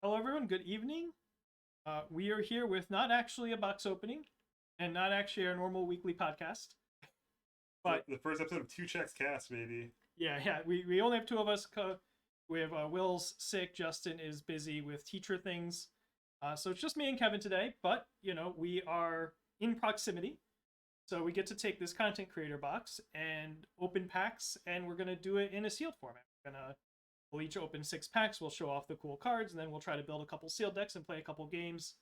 Hello, everyone. Good evening. We are here with not actually a box opening and not actually our normal weekly podcast. But the first episode of Two Checks Cast, baby. yeah. We only have two of us. We have Will's sick. Justin is busy with teacher things. So it's just me and Kevin today. But, we are in proximity. So we get to take this content creator box and open packs, and we're going to do it in a sealed format. We'll each open 6 packs, we'll show off the cool cards, and then we'll try to build a couple sealed decks and play a couple games.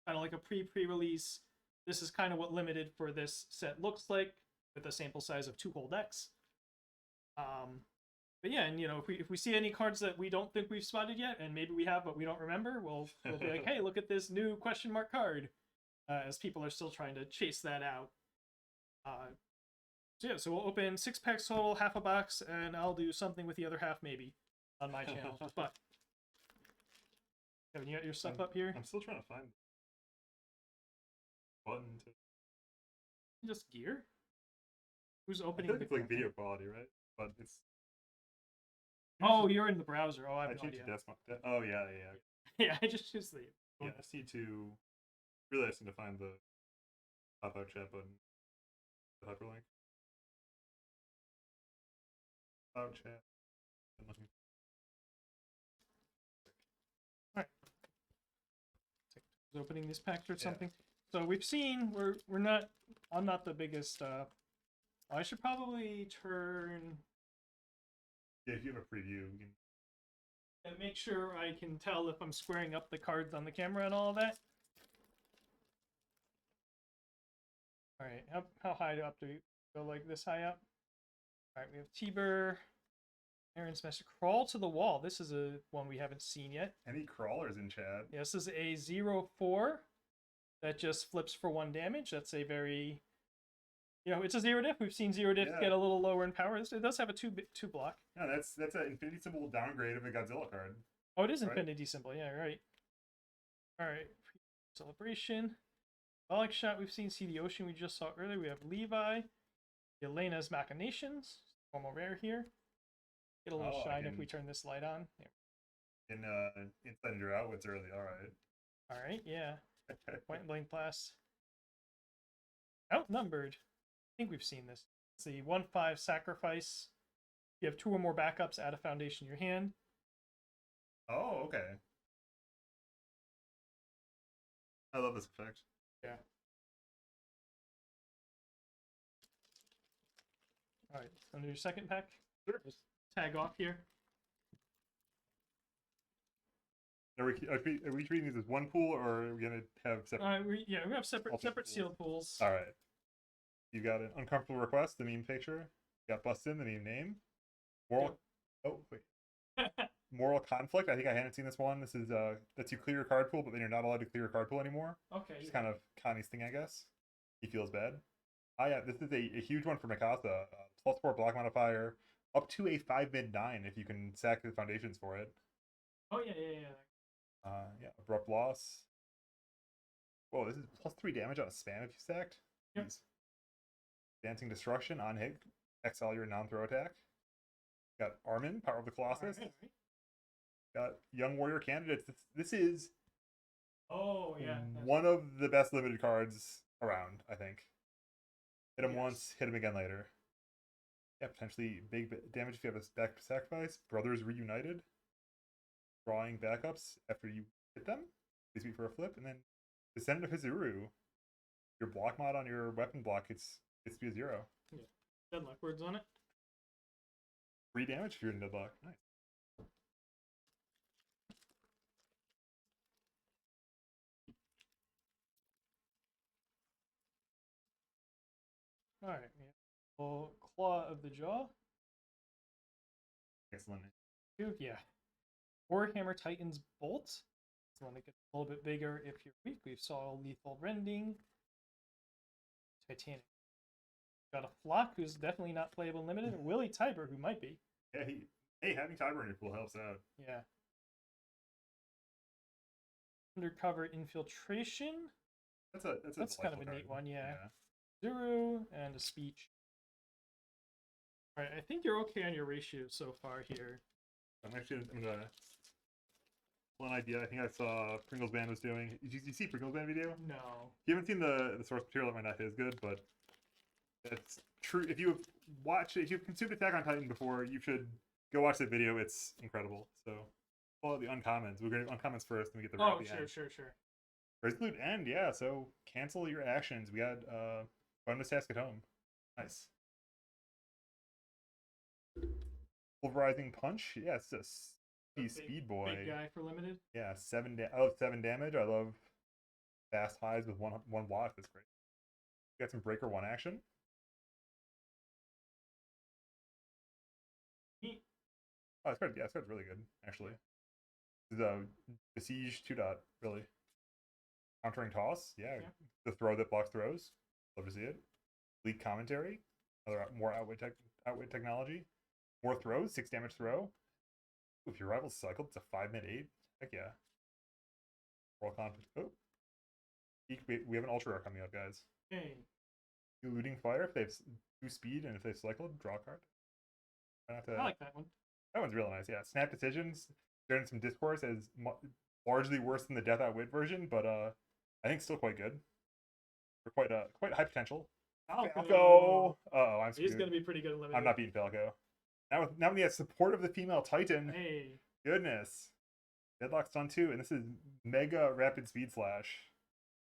Kind of like a pre-release. This is kind of what limited for this set looks like, with a sample size of 2 whole decks. But yeah, and if we see any cards that we don't think we've spotted yet, and maybe we have but we don't remember, we'll be like, hey, look at this new question mark card, as people are still trying to chase that out. So we'll open 6 packs total, half a box, and I'll do something with the other half maybe on my channel. But Kevin, you got your stuff up here? I'm still trying to find the button to just gear. Who's opening? I feel like it's like video quality, right? But it's. Oh, you're in the browser. Oh, I have no idea. Oh yeah. Yeah, I just choose the. Yeah, I see to really to find the pop-out chat button. The hyperlink. Pop-out chat. Alright. Who's opening this pack or something? So we've seen I'm not the biggest I should probably turn. Yeah, if you have a preview, you can. And make sure I can tell if I'm squaring up the cards on the camera and all of that. Alright, how high up do we go? Like this high up? Alright, we have T-Burr, Aaron's Master. Crawl to the Wall. This is a one we haven't seen yet. Any crawlers in chat? Yeah, this is a 0/4 that just flips for 1 damage. That's a very... it's a 0 diff. We've seen 0 diff get a little lower in power. It does have a 2 block. No, that's an infinity symbol downgrade of a Godzilla card. Oh, it is right? Infinity symbol. Yeah, right. Alright. Celebration. Bollock Shot, we've seen. See the Ocean, we just saw earlier. We have Levi. Elena's Machinations. Normal rare here. Get a little shine if we turn this light on. Yeah. Inside and out, it's early. Alright, yeah. Point and blank blast. Outnumbered. I think we've seen this. It's the 1/5 sacrifice. You have 2 or more backups, add a foundation in your hand. Oh, okay. I love this effect. Yeah. Alright, under your second pack. Sure. Just tag off here. Are we treating these as one pool, or are we gonna have separate? We have separate sealed pools. All right. You got an uncomfortable request, the meme picture. You got busted in, the meme name. Moral conflict. I think I hadn't seen this one. This is lets you clear your card pool, but then you're not allowed to clear your card pool anymore. Okay. It's kind of Connie's thing, I guess. He feels bad. Yeah, this is a huge one for Mikasa. +4 block modifier, up to a 5 mid-9 if you can sack the foundations for it. Oh yeah. Abrupt loss. Whoa, this is +3 damage on a spam if you stacked. Yep. Jeez. Dancing Destruction on hit. Exile your non-throw attack. Got Armin, Power of the Colossus. All right. Got Young Warrior Candidates. This is one of the best limited cards around, I think. Hit him once, hit him again later. Yeah, potentially big damage if you have a back sacrifice. Brothers Reunited. Drawing backups after you hit them. Please wait for a flip. And then Descendant of Hizuru. Your block mod on your weapon block, it's to be a 0. Yeah. Deadlock words on it. 3 damage if you're in deadlock. Nice. Alright, well, Claw of the Jaw. Excellent. Yeah. Warhammer Titan's Bolt. It's the one that gets a little bit bigger if you're weak. We saw Lethal Rending. Titanic. Got a Flock, who's definitely not playable limited. Willie Tiber, who might be. Yeah, hey, having Tiber in your pool helps out. Yeah. Undercover Infiltration. That's kind of a neat one, yeah. Zuru and a Speech. Alright, I think you're okay on your ratio so far here. I'm gonna One idea I think I saw Pringles Band was doing. Did you see Pringles Band video? No. If you haven't seen the source material, it might not be as good, but it's true. If you've consumed Attack on Titan before, you should go watch the video. It's incredible. So, well, the uncommons. We're going to uncommons first, and we get the Oh, end. sure. Resolute end, yeah. So cancel your actions. We got bonus task at home. Nice. Pulverizing punch. Yeah, it's just speed boy. Big guy for limited. Yeah, 7 damage. I love fast highs with one block. That's great. We got some breaker 1 action. Oh, this card's really good, actually. This is a Besiege 2-dot, really. Countering toss, yeah. The throw that blocks throws. Love to see it. Leak commentary. Another more outwit technology. More throws, 6 damage throw. Ooh, if your rival's cycled, it's a 5 mid 8. Heck yeah. Roll conflict. Oh. We have an ultra rare coming up, guys. Hey. Eluding fire if they have 2 speed and if they've cycled, draw a card. I like that one. That one's really nice, yeah. Snap decisions. During some discourse as largely worse than the Death Outwit version, but I think still quite good. For quite high potential. Falco! Uh-oh, I'm screwed. He's gonna be pretty good in limited. I'm not beating Falco. Now we have support of the female Titan. Hey. Goodness. Deadlock's done too, and this is Mega Rapid Speed Slash.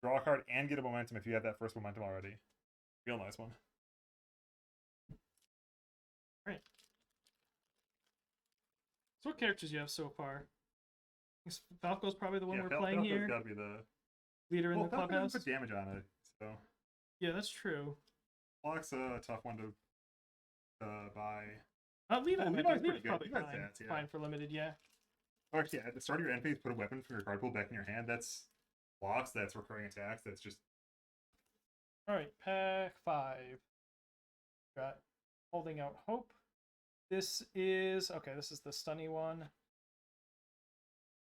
Draw a card and get a momentum if you have that first momentum already. Real nice one. Alright. So what characters you have so far? Falco's probably the one we're playing here. Falco's gotta be the leader in the clubhouse. Put damage on it, so. Yeah, that's true. Block's a tough one to buy. Levi's pretty probably good. fine. Stats, yeah. Fine for limited, yeah. Oh, actually, at the start of your end phase, put a weapon from your card pool back in your hand. That's blocks, that's recurring attacks, that's just... Alright, pack 5. Got Holding Out Hope. This is the stunny one.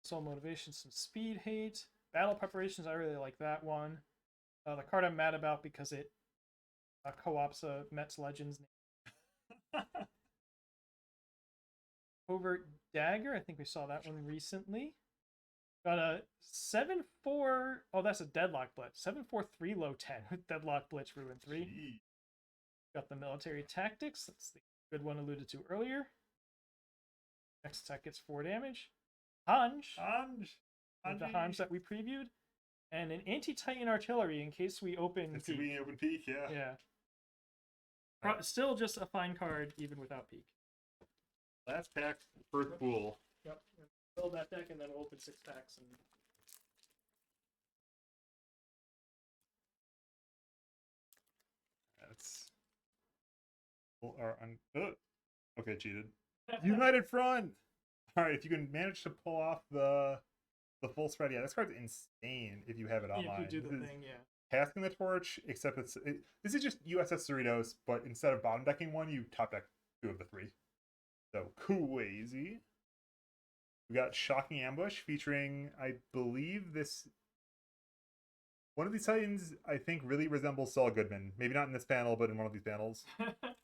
Soul Motivation, some Speed Hate. Battle Preparations, I really like that one. The card I'm mad about because it co-ops a Mets Legends name. Overt Dagger, I think we saw that one recently. Got a 7/4, oh, that's a Deadlock Blitz. 7/4/3 low 10 with Deadlock Blitz Ruin 3. Gee. Got the Military Tactics, that's the good one alluded to earlier. Next attack gets 4 damage. Hanj. The Hanj that we previewed. And an Anti-Titan Artillery in case we open Peak. We open Peak, yeah. Yeah. Right. Still just a fine card even without Peak. Last pack, first pool. Yep. Build that deck and then we'll open 6 packs. And... That's... Okay, cheated. United Front! Alright, if you can manage to pull off the full spread, yeah, this card's insane if you have it online. If you do the thing, yeah. Passing the torch, except this is just USS Cerritos, but instead of bottom decking one, you top deck 2 of the 3. So, crazy. We got Shocking Ambush featuring, I believe one of these Titans, I think, really resembles Saul Goodman. Maybe not in this panel, but in one of these panels.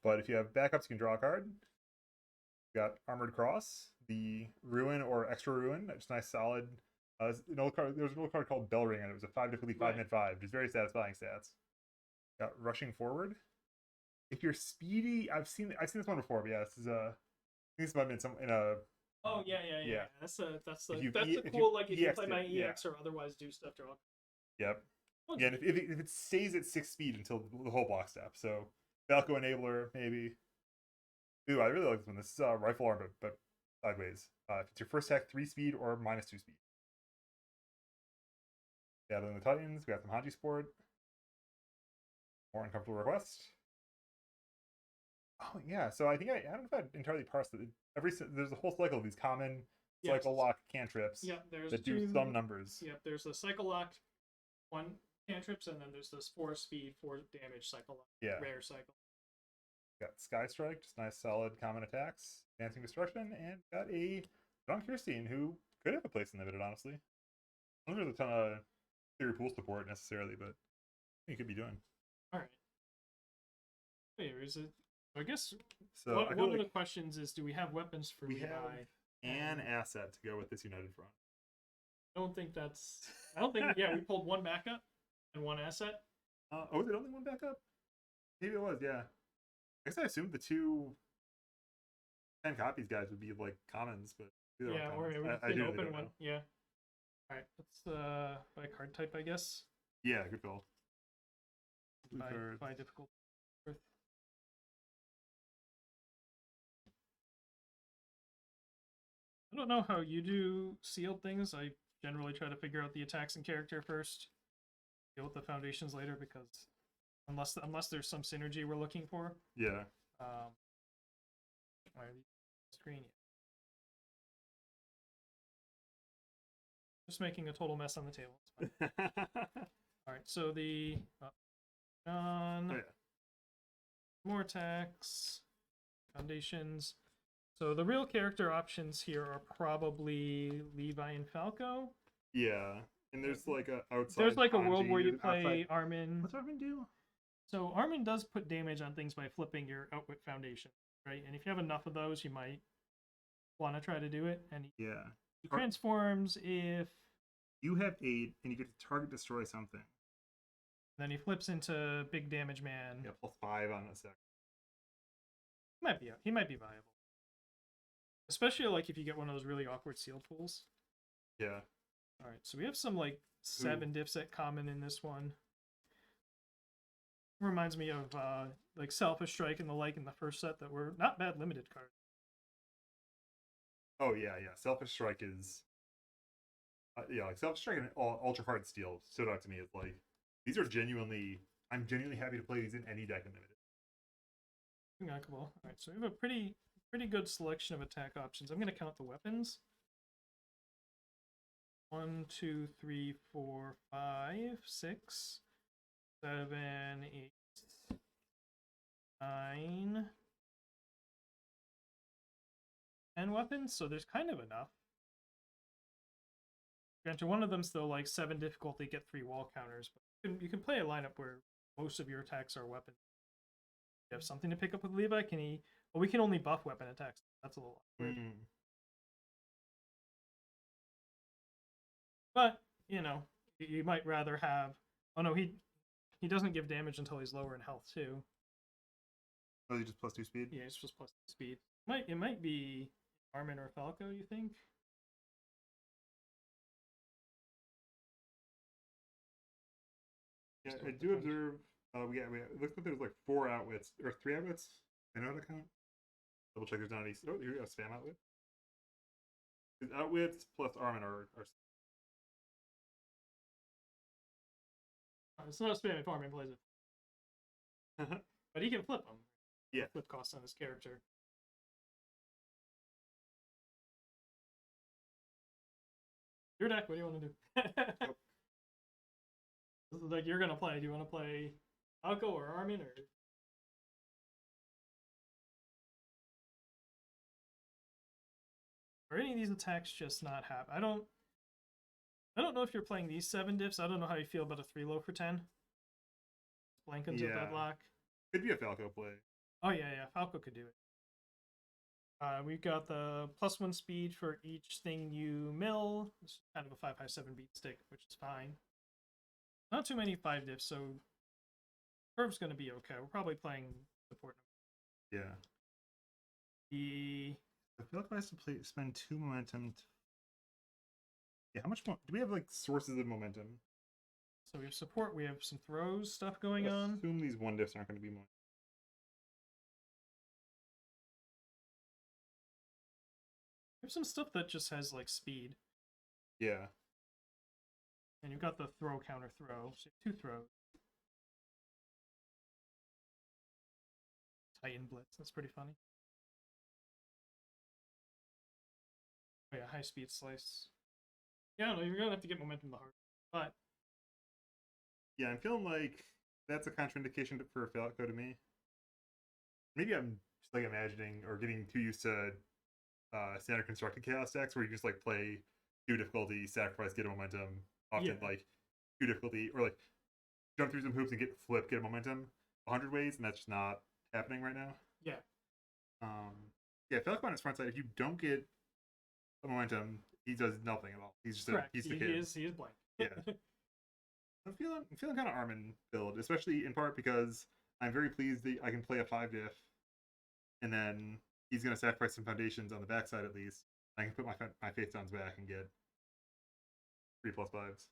But if you have backups, you can draw a card. We got Armored Cross, the Ruin or Extra Ruin. Just nice, solid. There's an old card called Bell Ring, and it was a 5 difficulty 5 mid 5. Just very satisfying stats. Got Rushing Forward. If you're speedy, I've seen this one before, but yeah, this is I think this might have been in a... Oh yeah. That's the if cool, you if you play EX'd my it, EX or otherwise do stuff draw. Yep. Yeah, and if it stays at 6 speed until the whole block step, so Falco Enabler maybe. Ooh, I really like this one. This is a rifle arm, but sideways. If it's your first attack, 3 speed or -2 speed. Battling the Titans, we got some Hanji Sport. More uncomfortable request. Oh yeah, so I think I don't know if I entirely parsed it. There's a whole cycle of these common cycle lock cantrips that do some numbers. Yep, there's a cycle lock 1 cantrips, and then there's this 4 speed, 4 damage cycle lock, rare cycle. Got Sky Strike, just nice solid common attacks, Dancing Destruction, and got a John Kirstein who could have a place in limited, honestly. I don't think there's a ton of theory pool support necessarily, but he could be doing. Alright. Wait, is it? I guess so. One of the questions is, do we have weapons for me to buy? An asset to go with this United Front. I don't think that's. I don't think. Yeah, we pulled one backup and one asset. Was it only one backup? Maybe it was. Yeah. I guess I assumed the 2 10 copies guys would be like commons, but Yeah, or we I didn't do open one. know. Yeah. All right, let's buy card type, I guess. Yeah, good call. Buy difficult. I don't know how you do sealed things. I generally try to figure out the attacks and character first, deal with the foundations later, because unless there's some synergy we're looking for. Yeah. Screen. Just making a total mess on the table. All right, so the Oh, yeah. more attacks, foundations. So the real character options here are probably Levi and Falco. Yeah, and there's like a outside. There's like a world where you Kanji, play Armin. What's Armin do? So Armin does put damage on things by flipping your outwit foundation, right? And if you have enough of those, you might want to try to do it. And Yeah. he transforms if You have 8, and you get to target destroy something. then he flips into big damage man. Yeah, +5 on a sec. He might be viable. Especially like if you get one of those really awkward sealed pools. Yeah. All right, so we have some like 7 diffs at common in this one. Reminds me of like Selfish Strike and the like in the first set that were not bad limited cards. Oh yeah. Selfish Strike is. Yeah, like Selfish Strike and Ultra Hard Steel stood out to me as like these are genuinely. I'm genuinely happy to play these in any deck in limited. Unhackable. All right, so we have a pretty good selection of attack options. I'm going to count the weapons. 1, 2, 3, 4, 5, 6, 7, 8, 9, 10 weapons. So there's kind of enough. Granted, one of them's still like 7 difficulty, get 3 wall counters, but you can play a lineup where most of your attacks are weapons. You have something to pick up with Levi. Can he? Well, we can only buff weapon attacks. That's a little weird. But you know, you might rather have. Oh no, he doesn't give damage until he's lower in health too. Oh, he just +2 speed. Yeah, it's just +2 speed. It might be Armin or Falco. You think? Yeah, I do observe. It looks like there's like 4 outwits or 3 outwits. I know how to count. Double check there's not any. Oh, here we go. Spam outwit. His outwits plus Armin are. It's not a spam if Armin plays it, but he can flip them. Yeah, flip costs on his character. Your deck. What do you want to do? Nope. This is like you're gonna play. Do you want to play Falco or Armin or? Are any of these attacks just not happen? I don't know if you're playing these 7 diffs. I don't know how you feel about a 3 low for 10. Blank until deadlock. Could be a Falco play. Oh yeah, Falco could do it. We've got the +1 speed for each thing you mill. This is kind of a 5 high 7 beat stick, which is fine. Not too many 5 diffs, so curve's gonna be okay. We're probably playing support. Yeah. I feel like I have to spend 2 momentum. Yeah, how much more do we have? Like sources of momentum. So we have support. We have some throws stuff going on. Assume these 1 diffs aren't going to be more. We have some stuff that just has like speed. Yeah. And you've got the throw counter throw. So 2 throws. Titan Blitz. That's pretty funny. Oh yeah, high speed slice. Yeah, no, you're gonna have to get momentum the hard, but yeah, I'm feeling like that's a contraindication for Falco to me. Maybe I'm just like imagining or getting too used to standard constructed chaos decks where you just like play 2 difficulty, sacrifice, get a momentum. Often like 2 difficulty or like jump through some hoops and get flip, get a momentum 100 ways, and that's just not happening right now. Yeah. Yeah, Falco on its front side, if you don't get a momentum, he does nothing at all. He's just Correct. he's the He kid. is blank. Yeah. I'm feeling kind of Armin build, especially in part because I'm very pleased that I can play a 5-diff, and then he's going to sacrifice some foundations on the backside at least. I can put my Faith Stones back and get 3+5s.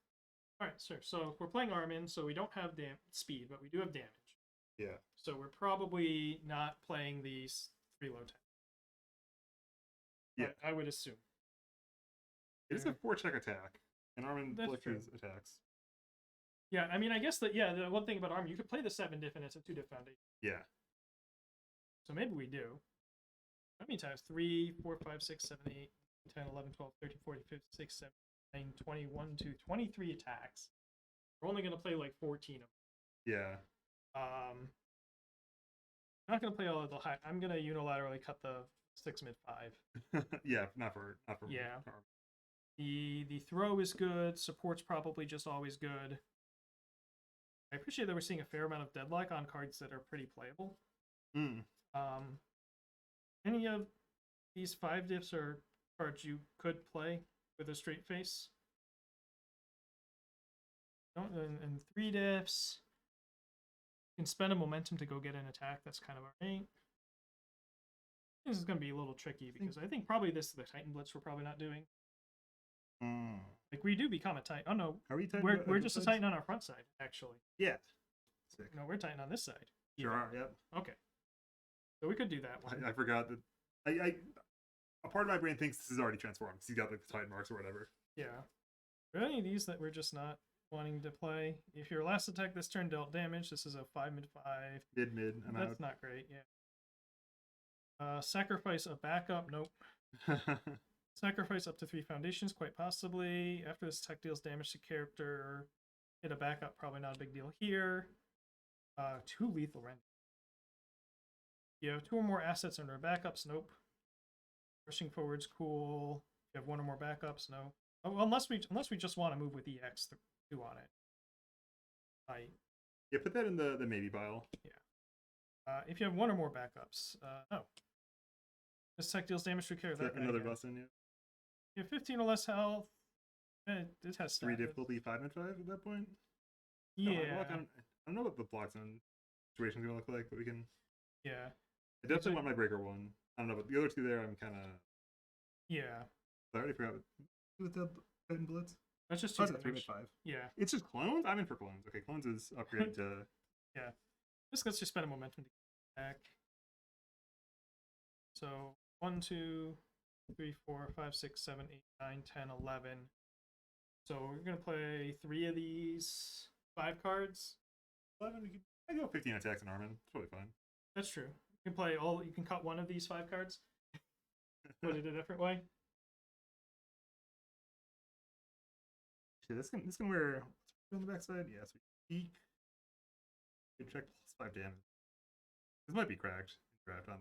All right, sir. So we're playing Armin, so we don't have speed, but we do have damage. Yeah. So we're probably not playing these 3 low 10. Yeah. I would assume. It is a 4-check attack, and Armin flexes attacks. Yeah, I mean, I guess that, yeah, the one thing about Armin, you could play the 7-diff and it's a 2-diff foundation. Yeah. So maybe we do. How many times? 3, 4, 5, 6, 7, 8, 10, 11, 12, 13, 14, 15, 16, 17, 19, 20, 1, 2, 23 attacks. We're only going to play like 14 of them. Yeah. I'm not going to play all of the high. I'm going to unilaterally cut the 6 mid 5. Yeah, not for Yeah. Armin. The throw is good. Support's probably just always good. I appreciate that we're seeing a fair amount of deadlock on cards that are pretty playable. Mm. Any of these 5 diffs are cards you could play with a straight face? And 3 diffs. You can spend a momentum to go get an attack. That's kind of alright. This is going to be a little tricky because I think probably this is the Titan Blitz we're probably not doing. Mm. Like, we do become a Titan. Oh, no. Are we Titan? We're just a Titan on our front side, actually. Yeah. Sick. No, we're Titan on this side. Sure are, yep. Okay. So we could do that one. I forgot that. A part of my brain thinks this is already transformed. He's got like the Titan marks or whatever. Yeah. Are there any of these that we're just not wanting to play? If your last attack this turn dealt damage, this is a 5 mid 5. Mid. That's not great, yeah. Sacrifice a backup, nope. Sacrifice up to 3 foundations, quite possibly. After this attack deals damage to character, hit a backup, probably not a big deal here. 2 lethal render. You have 2 or more assets under backups, nope. Rushing forward's cool. You have 1 or more backups, no. Oh, unless we just want to move with EX 2 on it. Yeah, put that in the maybe pile. Yeah. If you have 1 or more backups, no. This attack deals damage to character. Another bustin', yeah. You have 15 or less health. It has 3 difficulty, 5 mid 5 at that point. Yeah. I don't know what the blocks on situation is gonna look like, but we can. Yeah. I definitely want my breaker one. I don't know, but the other 2 there, I'm kind of. Yeah. I already forgot with the Titan Blitz. That's just 2 3 mid 5. Yeah. It's just clones. I'm in for clones. Okay, clones is upgraded to. Yeah. This lets you spend a momentum to get back. So 1, 2, 3, 4, 5, 6, 7, 8, 9, 10, 11. So we're gonna play 3 of these 5 cards. 11. I go 15 attacks in Armin. It's totally fine. That's true. You can play all. You can cut 1 of these 5 cards. Put it a different way. Shit, this can wear on the backside. Yeah, so peak. Good check +5 damage. This might be cracked. Draft on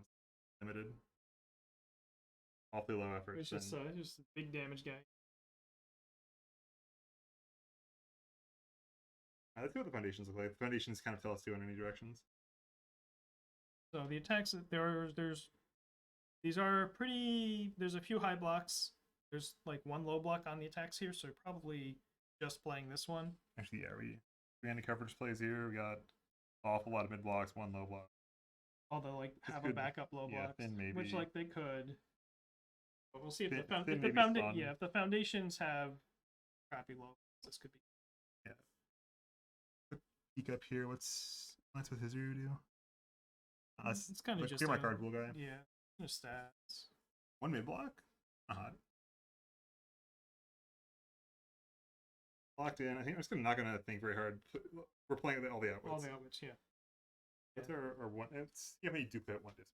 limited. Awfully low effort. It's just a big damage guy. Let's see what the foundations look like. The foundations kind of tell us to in any directions. So the attacks, these are pretty. There's a few high blocks. There's like 1 low block on the attacks here, so you're probably just playing this one. Actually, yeah, we anti-coverage plays here. We got an awful lot of mid blocks, 1 low block. Although like have a backup low block, maybe. which like they could. But we'll see if Thin if the foundations have crappy low, this could be. Yeah. Peek up here. What's with his Hizaru do? It's kind of just clear my card pool guy. Yeah, just stats. 1 mid block. Locked in. I think I'm just not gonna think very hard. We're playing all the outwards. All the outwards, yeah. What's our one? It's how many duplicate 1 disc.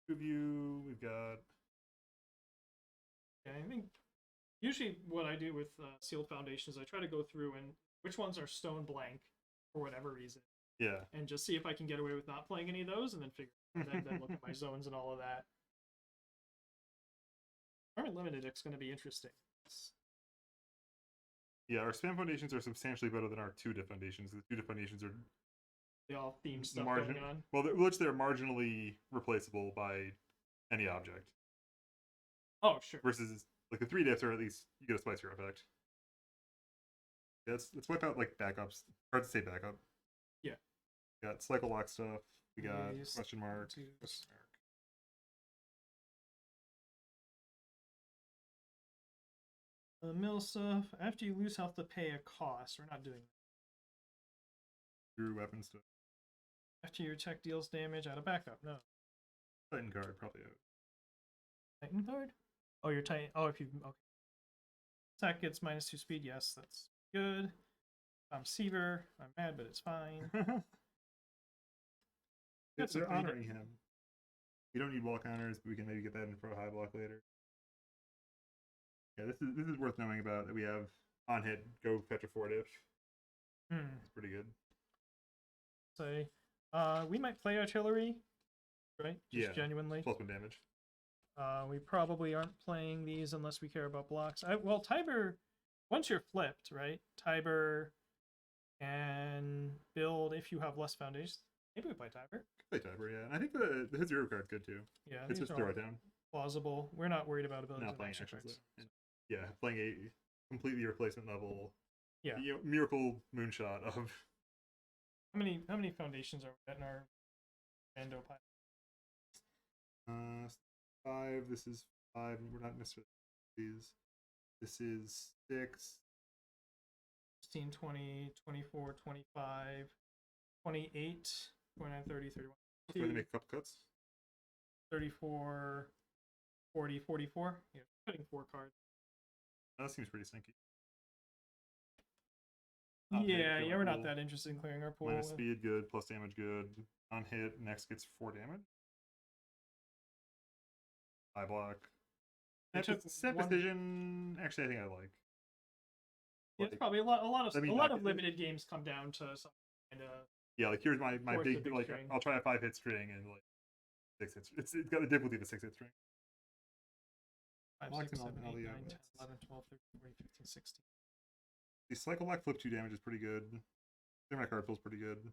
2 of you. We've got. Yeah, I think usually what I do with sealed foundations, I try to go through and which ones are stone blank for whatever reason. Yeah. And just see if I can get away with not playing any of those, and then then look at my zones and all of that. Armin Limited It's going to be interesting. Yeah, our spam foundations are substantially better than our 2-diff foundations. The 2-diff foundations are they all themed stuff going on. Well, they're marginally replaceable by any object. Oh, sure. Versus Like the 3 diffs are at least you get a Spice Hero effect. Yeah, let's wipe out like backups. Hard to say backup. Yeah. We got cycle lock stuff. We got Yes, question mark. to- Question mark. The mill stuff. After you lose health to pay a cost. We're not doing that. Drew weapon stuff. After your attack deals damage, add a backup. No. Titan card probably out. Titan card? Oh, you're Titan. Oh, if you. Okay. Attack gets -2 speed. Yes, that's good. I'm Seaver. I'm mad, but it's fine. They're honoring him. We don't need wall counters, but we can maybe get that in for a high block later. Yeah, this is worth knowing about that we have on hit, go fetch a 4 diff. It's pretty good. Say, we might play artillery, right? Just Yeah, genuinely. +1 damage. We probably aren't playing these unless we care about blocks. Well, Tiber, once you're flipped, right? Tiber can build if you have less foundations. Maybe we play Tiber. Play Tiber, yeah. And I think the zero card's good too. Yeah, It's these just are throw all it down. plausible. We're not worried about abilities Not and playing action actions. cards. Though. Yeah, playing a completely replacement level. Yeah. Miracle moonshot of. How many foundations are we at in our rando pile? 5. This is 5. We're not necessarily these. This is 6. 16, 20, 24, 25, 28, 29, 30, 31. We're gonna make a couple cuts. 34, 40, 44. Yeah, cutting 4 cards. That seems pretty sneaky. Yeah, we're not that interested in clearing our pool. Minus speed, good. Plus damage, good. On hit, next gets 4 damage. High block. I took Set one... decision. Actually, I think I like. Yeah, it's probably a lot of like, limited games come down to some kind of. Yeah, like here's my big like string. I'll try a 5-hit string and like 6 hits. It's got a difficulty of a 6-hit string. 5, 6, 7, 8, 9, 10, 11, 12, 13, 14, 15, 16. The cycle lock flip 2 damage is pretty good. My card feels pretty good.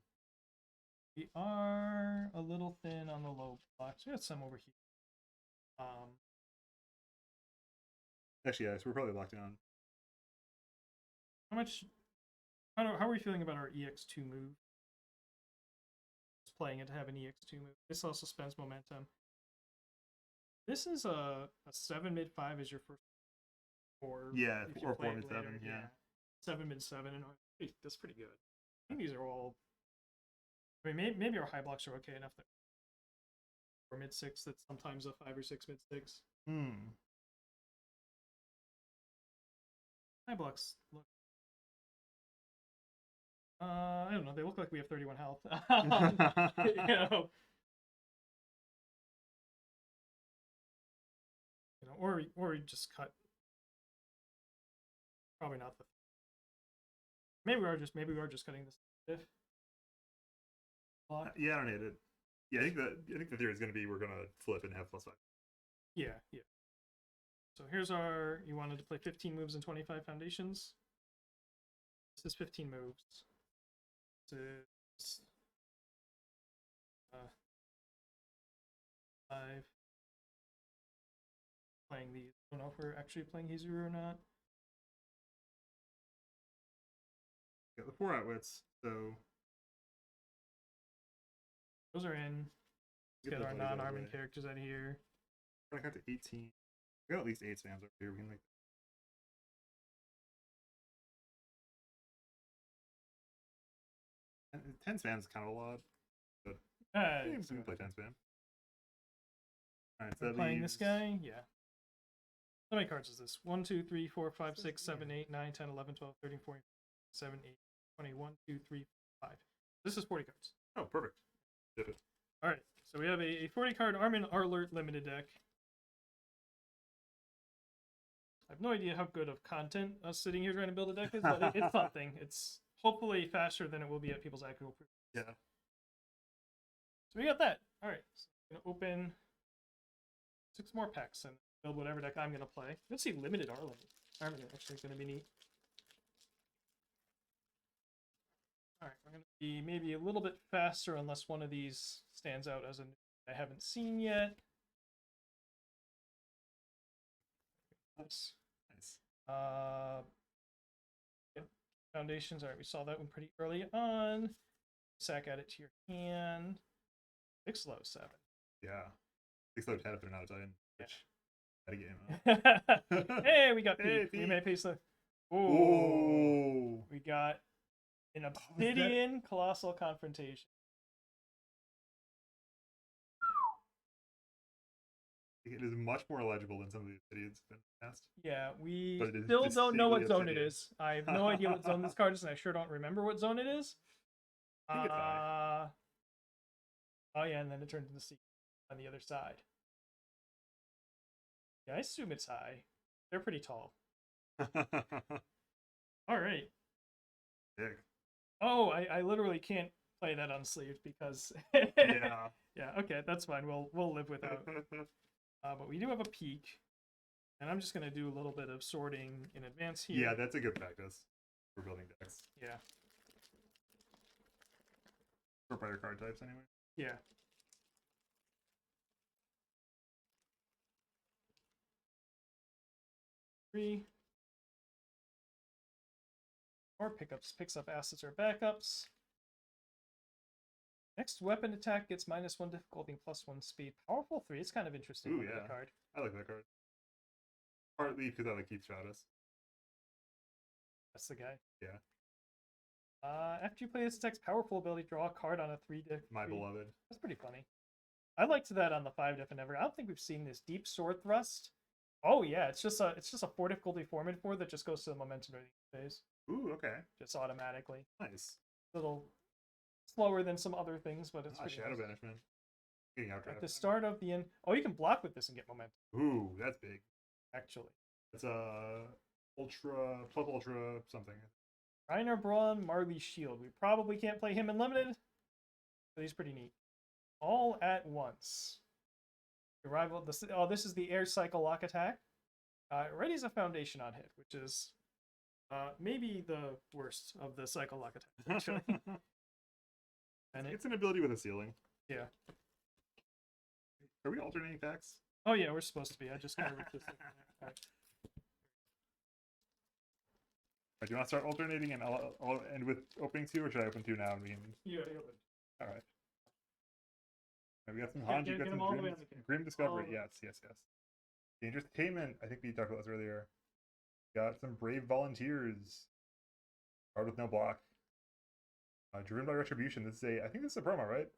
We are a little thin on the low blocks. We got some over here. Actually, yeah, so we're probably locked down. How are we feeling about our EX2 move? Just playing it to have an EX2 move. This also spends momentum. This is a 7 mid 5 is your first, or yeah, if you or play 4 it mid later, 7, yeah. 7 mid 7, and that's pretty good. I think these are all. I mean, maybe our high blocks are okay enough that or mid 6. That's sometimes a 5 or 6 mid 6. High blocks look. I don't know. They look like we have 31 health. Or we just cut. Probably not the. Maybe we are just cutting this diff. Yeah, I don't hate it. Yeah, I think the theory is going to be we're going to flip and have +5. Yeah. So here's our. You wanted to play 15 moves and 25 foundations. This is 15 moves. This is 5. Playing these. I don't know if we're actually playing Hizuru or not. Got the 4 outwits, so those are in. Let's get our non-arming characters out of here. We're gonna cut to 18. We got at least 8 spams over here. We can make. And 10 spams is kind of a lot, but we can play 10 spam. All right, so playing this guy, yeah. How many cards is this? 1, 2, 3, 4, 5, 6, 7, 8, 9, 10, 11, 12, 13, 14, 7, 8, 20, 1, 2, 3, 5. This is 40 cards. Oh, perfect. Did it. All right, so we have a 40 card Armin Arlert limited deck. I have no idea how good of content us sitting here trying to build a deck is, but it's something. It's hopefully faster than it will be at people's actual proof. Yeah. So we got that. All right, so I'm gonna open 6 more packs and build whatever deck I'm gonna play. Let's see, limited Armin actually gonna be neat. All right, we're gonna be maybe a little bit faster unless one of these stands out as a new I haven't seen yet. Nice. Nice. Yep. Foundations. All right, we saw that one pretty early on. Sack add it to your hand. 6 low 7. Yeah. 6 low 10 if they're not Italian. Yeah. Which, had a game. Hey, we got Hey, peak. We peak. may piece the. Ooh. We got an Obsidian Colossal Confrontation. It is much more legible than some of the Obsidians in the past. Yeah, we But it is still don't know what distinctly zone it Obsidian. is. I have no idea what zone this card is, and I sure don't remember what zone it is. I think it's high. Oh yeah, and then it turns into C on the other side. Yeah, I assume it's high. They're pretty tall. All right. Big. Oh, I literally can't play that unsleeved because Yeah. Yeah, okay, that's fine. We'll live without. But we do have a peak, and I'm just gonna do a little bit of sorting in advance here. Yeah, that's a good practice for building decks. Yeah. Sort by your card types anyway. Yeah. Three. Or picks up assets or backups. Next weapon attack gets -1 difficulty and +1 speed. Powerful 3. It's kind of interesting. Ooh, yeah. Card. I like that card. Partly because I like Keith Stratus. That's the guy. Yeah. After you play this attack's powerful ability, draw a card on a 3 diff. My beloved. That's pretty funny. I liked that on the 5 diff and ever. I don't think we've seen this deep sword thrust. Oh yeah, it's just a 4 difficulty 4/4 that just goes to the momentum rating phase. Ooh, okay. Just automatically. Nice. A little slower than some other things, but it's Shadow nice. Banishment. Getting out At the start of the end. Oh, you can block with this and get momentum. Ooh, that's big. Actually. It's ultra plus ultra something. Reiner Braun, Marley Shield. We probably can't play him in limited, but he's pretty neat. All at once. Arrival. This is the air cycle lock attack. It readies a foundation on hit, which is maybe the worst of the cycle lock attacks, actually. And it's an ability with a ceiling. Yeah. Are we alternating packs? Oh yeah, we're supposed to be. I just kind of ripped this thing. Right. Do you want to start alternating and I'll end with opening 2, or should I open 2 now? And we can... You open. All right. We got some Hanji, got some Grim Discovery. Yes. Dangerous Attainment. I think we talked about this earlier. Got some Brave Volunteers. Card with no block. Driven by Retribution. This is I think this is a promo, right?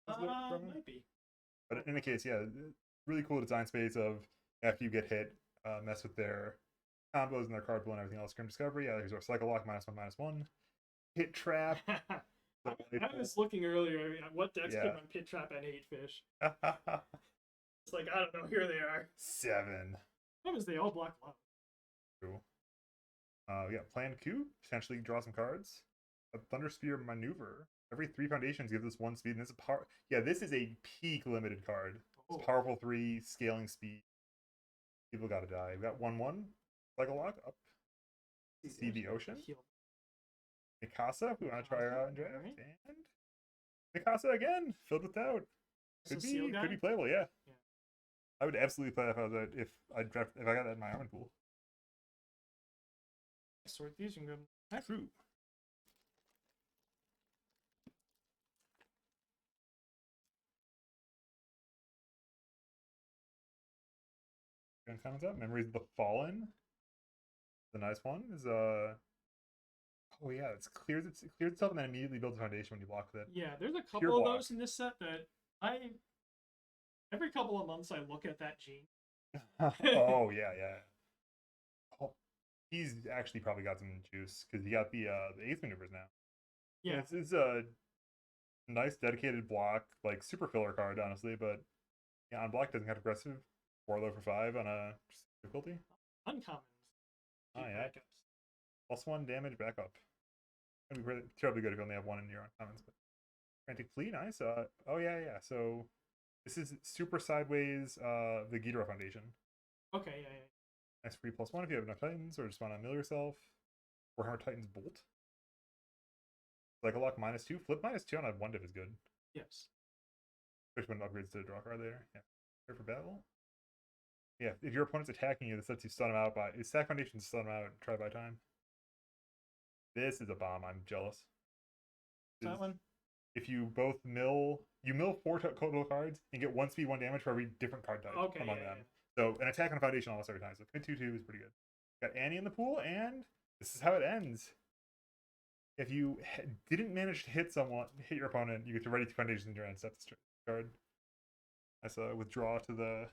Might be. But in any case, yeah, really cool design space of after you get hit, mess with their combos and their card pool and everything else. Grim Discovery. Yeah, there's our Cycle Lock -1/-1. Hit Trap. I was looking earlier at what decks can run Pit Trap and 8 fish. It's like, I don't know, here they are. 7. What is they all block low? Cool. We got Planned Coup, potentially draw some cards. A Thunder Spear Maneuver. Every 3 foundations gives us 1 speed, and this is this is a peak limited card. It's powerful 3, scaling speed. People gotta die. We got 1/1. Cycle Lock up. See the Ocean. Mikasa, we want to try her out in draft. And Mikasa again, filled with doubt. Could be playable, yeah. I would absolutely play that if I got that in my Armand pool. Sort these and go. True. Comments up. Memories of the Fallen. The nice one is oh yeah, it clears itself and then immediately builds a foundation when you block with it. Yeah, there's a couple of those in this set that every couple of months I look at that gene. Oh yeah. Oh, he's actually probably got some juice because he got the Ace Maneuvers now. Yeah, this is a nice dedicated block, like super filler card, honestly. But yeah, on block doesn't have aggressive. 4 low for 5 on a difficulty. Uncommon. Oh yeah. Backups. +1 damage backup. That'd be terribly good if you only have 1 in your uncommons. But Frantic Flee, nice. Oh yeah. So this is super sideways. The Ghidorah Foundation. Okay, yeah. Nice free +1 if you have enough Titans, or just want to mill yourself. Warhammer Titans Bolt. Cycle Lock -2. Flip -2 on a 1 diff is good. Yes. Especially when it upgrades to a draw card later. Yeah. Prepare for battle. Yeah, if your opponent's attacking you, this lets you stun them out by sack foundation, stun them out, and try to buy time. This is a bomb. I'm jealous. That one. If you both mill 4 total cards and get 1 speed, 1 damage for every different card type among them. So an attack on a foundation almost every time. So commit 2/2 is pretty good. Got Annie in the pool, and this is how it ends. If you didn't manage to hit your opponent, you get to ready 2 foundations in your end. That's the card. That's a withdraw to the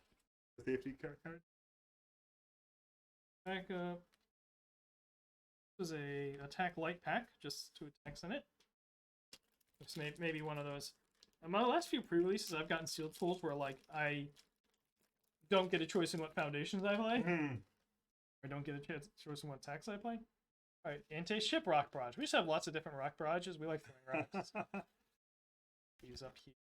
safety card. Back up. This is a attack light pack, just 2 attacks in it. It's maybe one of those. In my last few pre-releases, I've gotten sealed pools where like I don't get a choice in what foundations I play. I don't get a choice in what attacks I play. All right, anti-ship rock barrage. We just have lots of different rock barrages. We like throwing rocks. These up here.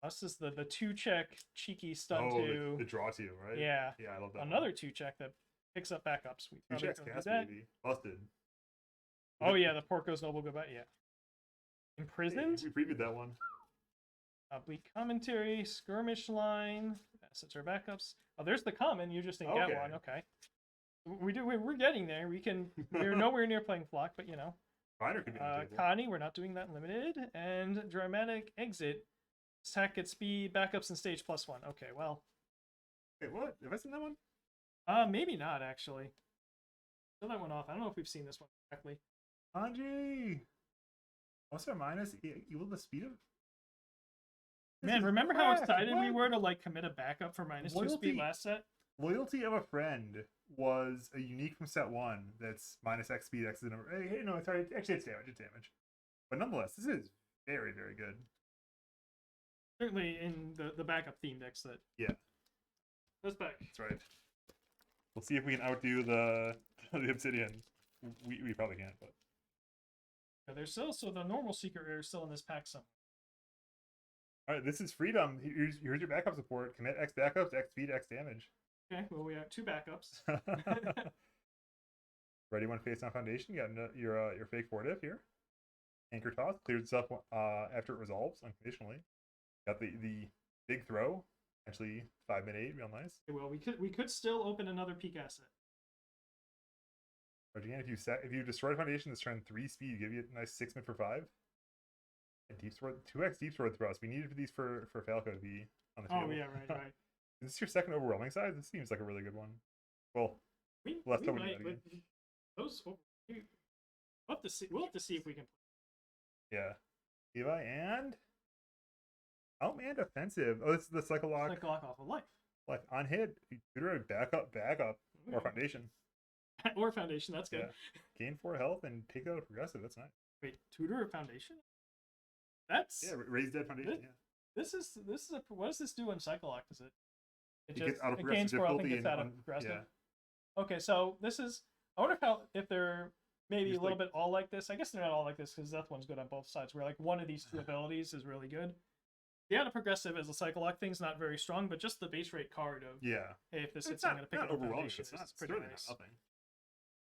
This is the 2-check cheeky stun 2. The draw 2, right? Yeah. Yeah, I love that. Another 2-check that picks up backups. 2 checks cast, baby. Busted. Oh yeah, the Porco's Noble Goodbye. Yeah. Imprisoned? We previewed that one. Bleak Commentary, Skirmish Line, assets or backups. Oh, there's the common. You just didn't get one. Okay. We're getting there. We're nowhere near playing Flock, but you know. Finder could be on the table. Connie, we're not doing that in limited. And Dramatic Exit. Attack at speed, backups and stage +1. Okay, well. Wait, what? Have I seen that one? Maybe not actually. Fill that one off. I don't know if we've seen this one correctly. Anji! What's our minus? Equal the speed of? Man, remember how excited we were to like commit a backup for -2 speed last set? Loyalty of a Friend was a unique from set 1 that's -X speed, X is the number. Hey, no, sorry, actually it's damage. But nonetheless, this is very, very good. Certainly in the backup theme decks that. Yeah. That's back. That's right. We'll see if we can outdo the Obsidian. We probably can't, but. Yeah, there's still the normal secret rare is still in this pack somewhere. All right, this is freedom. Here's your backup support. Commit X backups, X speed, X damage. Okay, well we have 2 backups. Ready one face on foundation. You got your fake 4-diff here. Anchor toss clears itself after it resolves unconditionally. Got the big throw. Actually 5 mid 8, real nice. Okay, well we could still open another peak asset. But again, if you destroy foundation this turn 3 speed, give you a nice 6 mid for 5. And deep sword 2x deep sword thrust. We needed these for Falco to be on the table. Oh yeah, right. Is this your second overwhelming size? This seems like a really good one. Well, we'll have to see. We'll have to see if we can. Yeah, Levi and Outman Defensive. Oh, this is the Cycle Lock. Cycle Lock off of life. Like on hit, tutor backup, or foundation. Or foundation. That's good. Yeah. Gain 4 health and take out a progressive. That's nice. Wait, tutor or foundation? That's raise dead foundation. This is what does this do in Cycle Lock? Does it gets out of progressive gains 4 health and difficulty gets out of progressive? Yeah. Okay, so this is. I wonder if they're maybe just a little bit all like this. I guess they're not all like this because Death One's good on both sides. Where like one of these 2 abilities is really good. The out of progressive as a Cycle Lock thing's not very strong, but just the base rate card of hey, if this hits, I'm going to pick it up. Overwhelming. It's pretty nice. Nothing.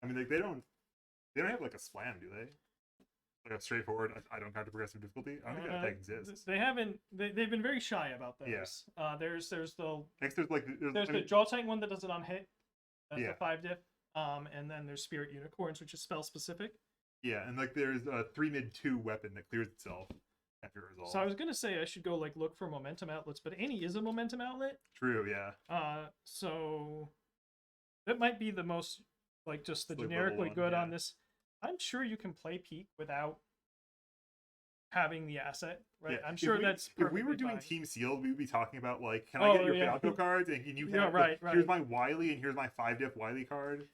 I mean, like they don't have like a slam, do they? Like a straightforward. I don't counter progressive difficulty. I don't think that exists. They haven't. They've been very shy about those. Yeah. There's the there's the Jaw Titan one that does it on hit. That's a 5 diff. And then there's Spirit Unicorns, which is spell specific. Yeah, and like there's a 3 mid 2 weapon that clears itself after it resolves. So I was gonna say I should go like look for momentum outlets, but Annie is a momentum outlet. True, yeah. So that might be the most like just the generically good on this. I'm sure you can play Peak without having the asset, right? Yeah. I'm sure that's if we were doing Team Sealed, we would be talking about like, can I get your Falco cards and you have right. Here's my Wily and here's my 5 diff Wily card.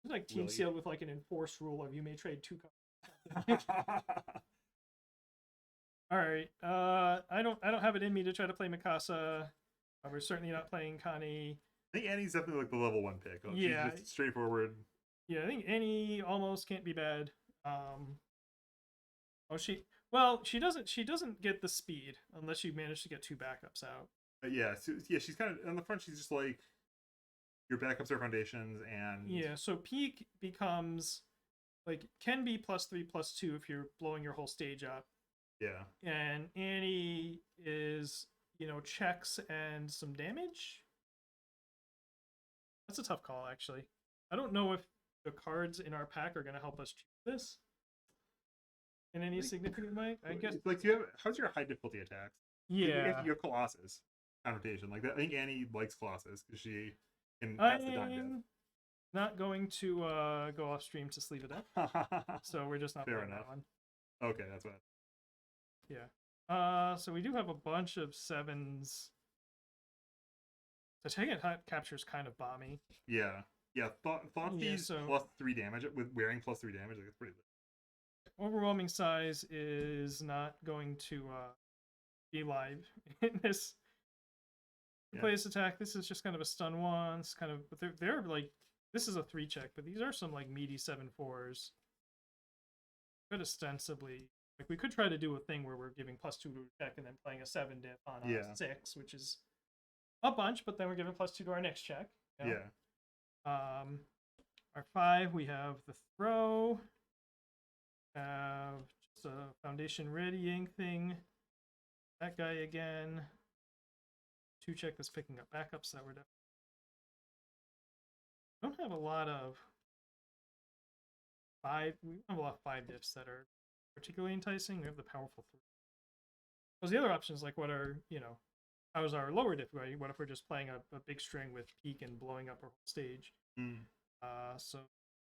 It's like Team Sealed with like an enforced rule of you may trade 2 cards. All right. I don't have it in me to try to play Mikasa. We're certainly not playing Connie. I think Annie's definitely like the level 1 pick. Like, yeah, she's just straightforward. Yeah, I think Annie almost can't be bad. She doesn't get the speed unless you manage to get 2 backups out. She's kind of on the front. She's just like your backups are foundations and so Peak becomes like can be +3/+2 if you're blowing your whole stage up. Yeah, and Annie is checks and some damage. That's a tough call, actually. I don't know if the cards in our pack are going to help us choose this in any significant way. I guess. Like, how's your high difficulty attacks? Yeah. You have Colossus confrontation. Like that, I think Annie likes Colossus because she can pass the time I'm not going to go off stream to sleep it up, death. so we're just not Fair playing enough. that one. Okay, that's what. Yeah. So we do have a bunch of 7s. So taking hot capture is kind of bomby. Yeah. Thoughtseize so plus 3 damage with wearing plus 3 damage. Like, it's pretty lit. overwhelming size is not going to be live in this. Play this attack. This is just kind of a stun one. It's kind of, but they're like, this is a 3 check, but these are some like meaty 7/4s. Could ostensibly, like, we could try to do a thing where we're giving +2 to check and then playing a 7 diff on a 6, which is a bunch, but then we're giving +2 to our next check. You know? Yeah. Our 5, we have the throw. Have just a foundation readying thing. That guy again. 2 check that's picking up backups that we're definitely. Don't have a lot of 5. We have a lot of 5 diffs that are particularly enticing. We have the powerful 3. Because the other options, like, what are, how's our lower diff? Right? What if we're just playing a big string with peak and blowing up our whole stage? So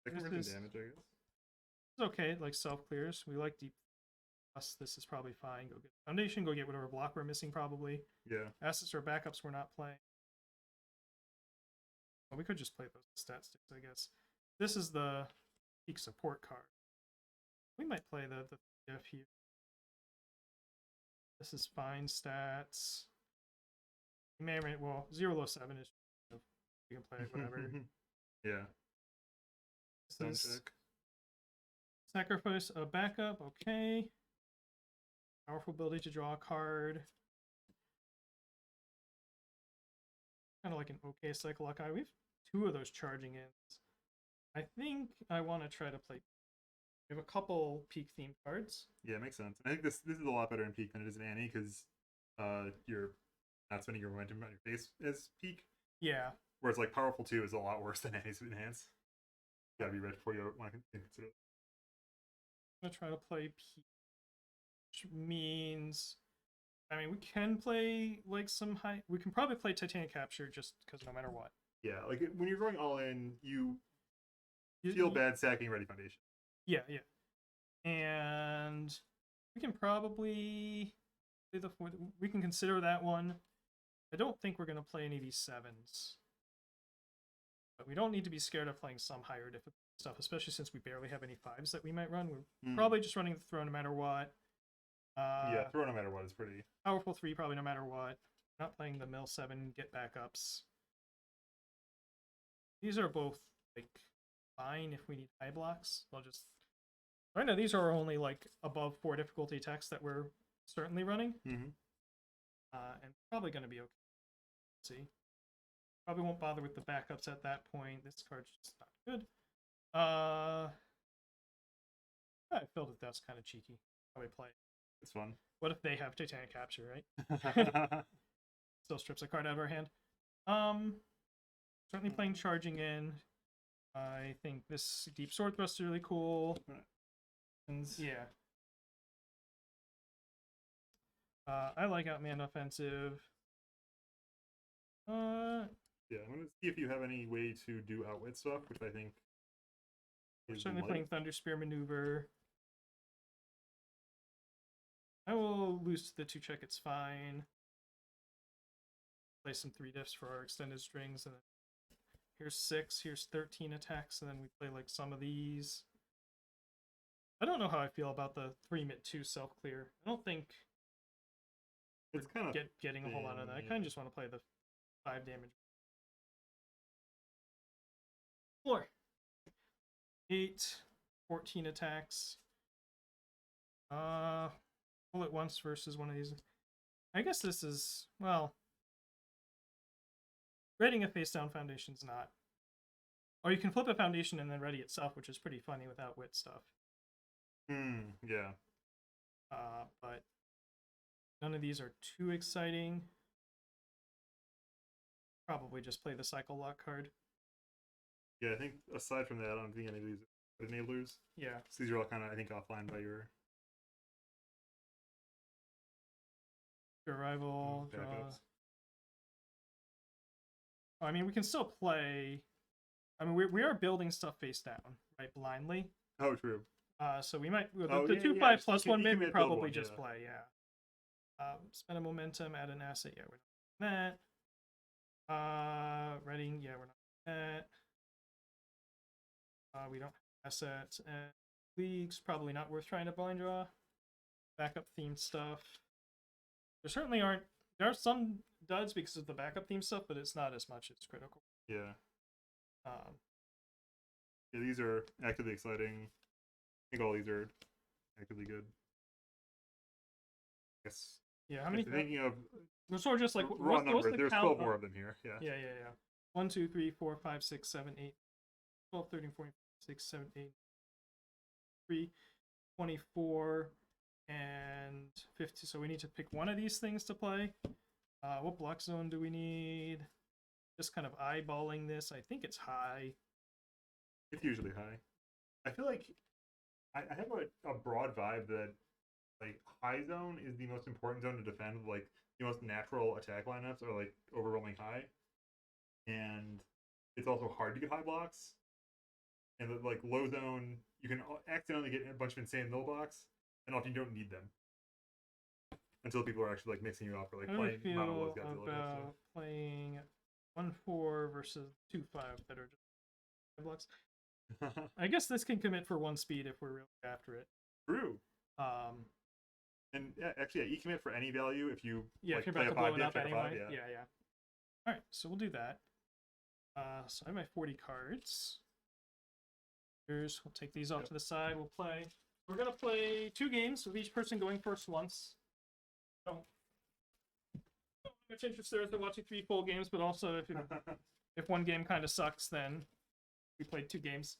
This is damage, I guess. It's okay. Like self clears. We like deep. Plus, this is probably fine. Go get foundation. Go get whatever block we're missing. Probably. Yeah. Assets or backups we're not playing. Well, we could just play those stat sticks, I guess. This is the peak support card. We might play the diff here. This is fine stats. You may or may, well, 0 low 7 is, you can play it whatever. Yeah. Sacrifice a backup, okay. Powerful ability to draw a card. Kind of like an okay cycle lock eye. We have 2 of those charging ins. I think I want to try to play. We have a couple peak themed cards. Yeah, it makes sense. I think this is a lot better in peak than it is in Annie because you're not spending your momentum on your face as peak. Yeah. Whereas like powerful 2 is a lot worse than Annie's enhance. You gotta be ready before you want to consider it. I'm gonna try to play peak, which means, I mean, we can play like some high. We can probably play Titanic Capture just because no matter what. Yeah, like when you're going all in, you feel bad sacking Ready Foundation. Yeah. And we can probably play we can consider that one. I don't think we're gonna play any of these 7s. But we don't need to be scared of playing some higher difficulty stuff, especially since we barely have any 5s that we might run. We're probably just running the throw no matter what. Yeah, throw no matter what is pretty. Powerful 3 probably no matter what. Not playing the mill 7, get backups. These are both like fine if we need high blocks. I'll just right now these are only like above 4 difficulty attacks that we're certainly running. And probably going to be okay. Let's see. Probably won't bother with the backups at that point. This card's just not good. I felt that's kind of cheeky. Probably play. It's fun. What if they have Titanic Capture, right? Still strips a card out of our hand. Certainly playing charging in. I think this Deep Sword Thrust is really cool. And yeah. I like Outman Offensive. Yeah, I'm gonna see if you have any way to do outwit stuff, which I think we're certainly playing Thunder Spear Maneuver. I will lose the 2 check, it's fine. Play some 3 diffs for our extended strings, and then here's 6, here's 13 attacks, and then we play like some of these. I don't know how I feel about the 3-2 self-clear. I don't think it's kind of getting a whole lot of that. I kind of just want to play the 5 damage. 4. 8, 14 attacks. Pull it once versus one of these. I guess this is, well, readying a face down foundation's not. Or you can flip a foundation and then ready itself, which is pretty funny without wit stuff. Yeah. But none of these are too exciting. Probably just play the cycle lock card. Yeah, I think aside from that, I don't think any of these are enablers. Yeah. So these are all kind of, I think, offline by your Arrival, draw. backups. I mean, we can still play. I mean, we are building stuff face down, right, blindly. Oh, true. So we might the Oh, yeah, 2/5 plus you one can maybe build probably one, just yeah. play, yeah. Spend a momentum, add an asset, yeah, we're not doing that. Reading, yeah, we're not doing that. We don't have assets and leagues, probably not worth trying to blind draw. Backup themed stuff. There certainly aren't. There are some duds because of the backup theme stuff, but it's not as much as critical. Yeah. Um, Yeah, these are actively exciting. I think all these are actively good. Yes. yeah, how many? Thinking of We're sort of just like raw what's numbers, the there's count 12 more of them here. Yeah. Yeah. 1, 2, 3, 4, 5, 6, 7, 8, 12, 13, 14, 6, 7, 8, 3, 24, and 50. So we need to pick one of these things to play. What block zone do we need? Just kind of eyeballing this. I think it's high. It's usually high. I feel like I have a broad vibe that like high zone is the most important zone to defend. Like the most natural attack lineups are like overwhelming high, and it's also hard to get high blocks. And the, like low zone, you can accidentally get a bunch of insane middle blocks, and often you don't need them until people are actually like mixing you up or like How do we playing mono feel Godzilla about stuff. playing 1/4 versus 2/5 that are just 5 blocks? I guess this can commit for 1 speed if we're really after it. True. Um, And yeah, actually, yeah, e-commit for any value if you yeah, like, if you're about to blow it up anyway. yeah. Yeah. All right, so we'll do that. So I have my 40 cards. We'll take these off to the side. We'll play. We're gonna play 2 games with each person going first once. Don't much interest there in watching 3 full games, but also if one game kind of sucks, then we played 2 games.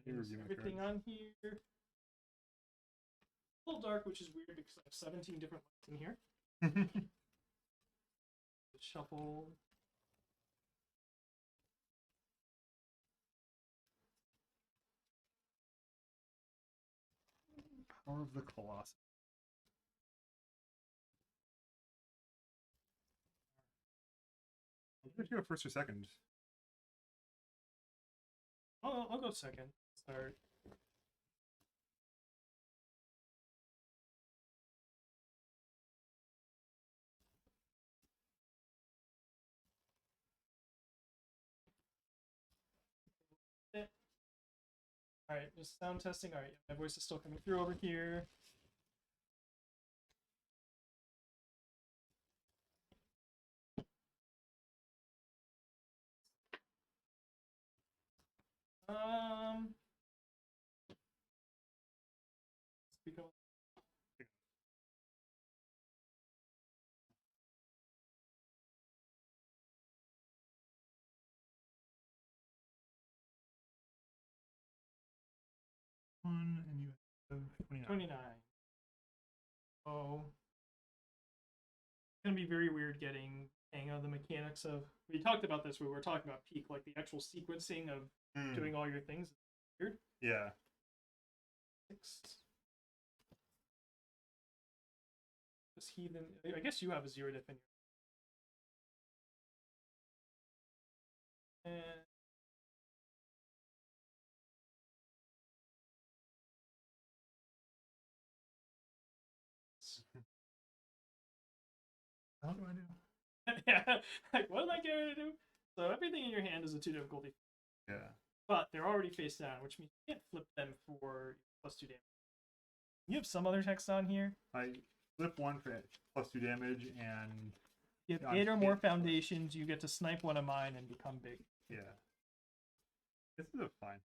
Everything on here. A little dark, which is weird because I have 17 different lights in here. Shuffle. Power of the Colossus. If you go first or second. I'll go second. Start. All right, just sound testing. All right, my voice is still coming through over here. Speak up. One, and you have 29. 29. Oh, it's gonna be very weird getting hang of the mechanics of. We talked about this. We were talking about peak, like the actual sequencing of doing all your things. Weird. Yeah. 6. Just heathen. I guess you have a 0 diff in your. And How do I do? yeah, like what am I going to do? So everything in your hand is a 2 difficulty. Yeah. But they're already face down, which means you can't flip them for +2 damage. You have some other text on here. I flip 1 for +2 damage, and You have 8 or more foundations. You get to snipe one of mine and become big. yeah. This is a fine.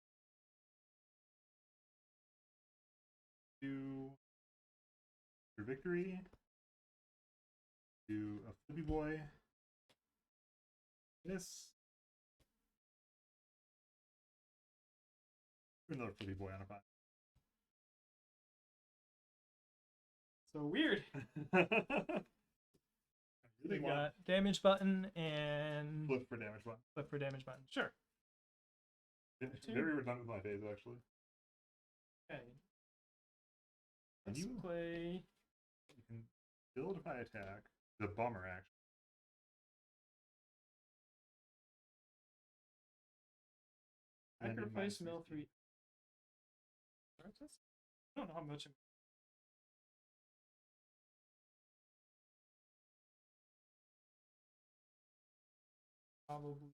Do your victory. Do a flippy boy. This. Another flippy boy on a 5. So weird. really We want got damage button and flip for damage one. flip for damage button. Sure. It's Two. very redundant with my phase, actually. Okay. Can Let's you play. You can build my attack. The bummer, actually. And then Sacrifice minus mill 3. 3. I don't know how much. Probably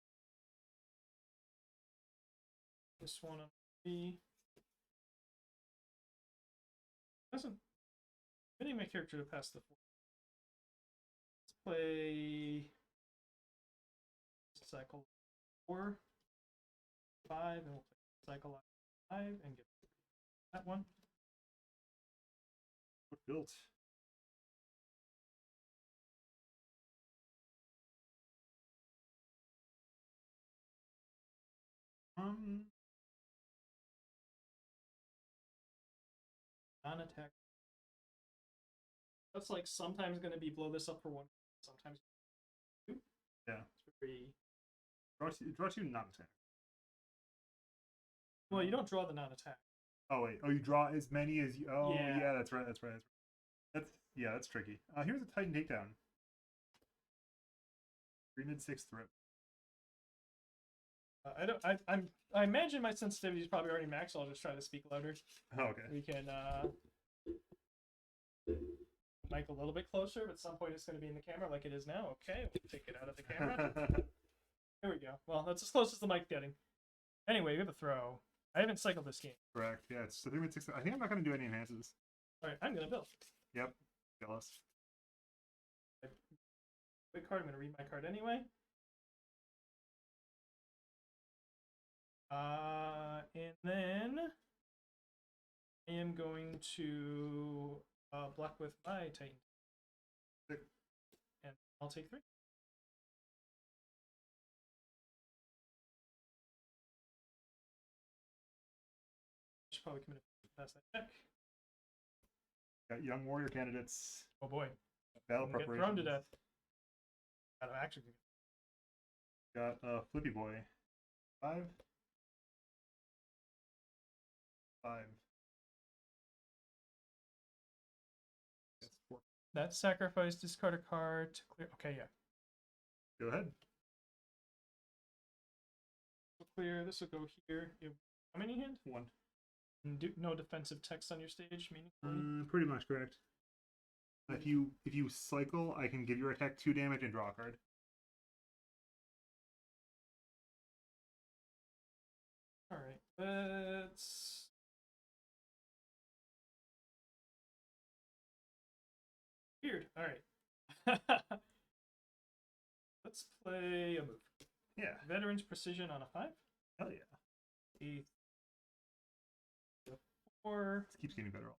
this one on B. Doesn't fitting my character to pass the 4. Let's play cycle 4, 5, and we'll play cycle 5 and get that one. What built? Non-attack. That's like sometimes going to be blow this up for 1, sometimes 2. Yeah. It's very. Draw two non-attack. Well, you don't draw the non-attack. Oh wait. Oh, you draw as many as you. Oh Yeah. yeah, that's right. That's right. That's tricky. Here's a Titan takedown. 3 mid 6 throat. I imagine my sensitivity is probably already maxed, so I'll just try to speak louder. Oh, okay. We can mic a little bit closer, but at some point it's going to be in the camera like it is now. Okay, we'll take it out of the camera. There we go. Well, that's as close as the mic's getting. Anyway, we have a throw. I haven't cycled this game. Correct. Yeah, it's 3 mid 6. I think I'm not going to do any enhances. All right, I'm going to build. Yep. Jealous. Quick card. I'm going to read my card anyway. And then I am going to block with my Titan. Sick. And I'll take 3. Should probably commit to pass that check. Got young warrior candidates. Oh boy. Battle Get preparation. thrown to death. Got action. Got Flippy Boy. 5. 5. That's 4. That sacrifice, discard a card to clear. Okay, yeah. Go ahead. We'll clear. This will go here. You have how many hand? 1. And do no defensive text on your stage, meaningfully. Pretty much correct. If you cycle, I can give your attack 2 damage and draw a card. All right, let's. Weird. All right. Let's play a move. Yeah. Veteran's Precision on a 5. Hell yeah. A 4. This keeps getting better.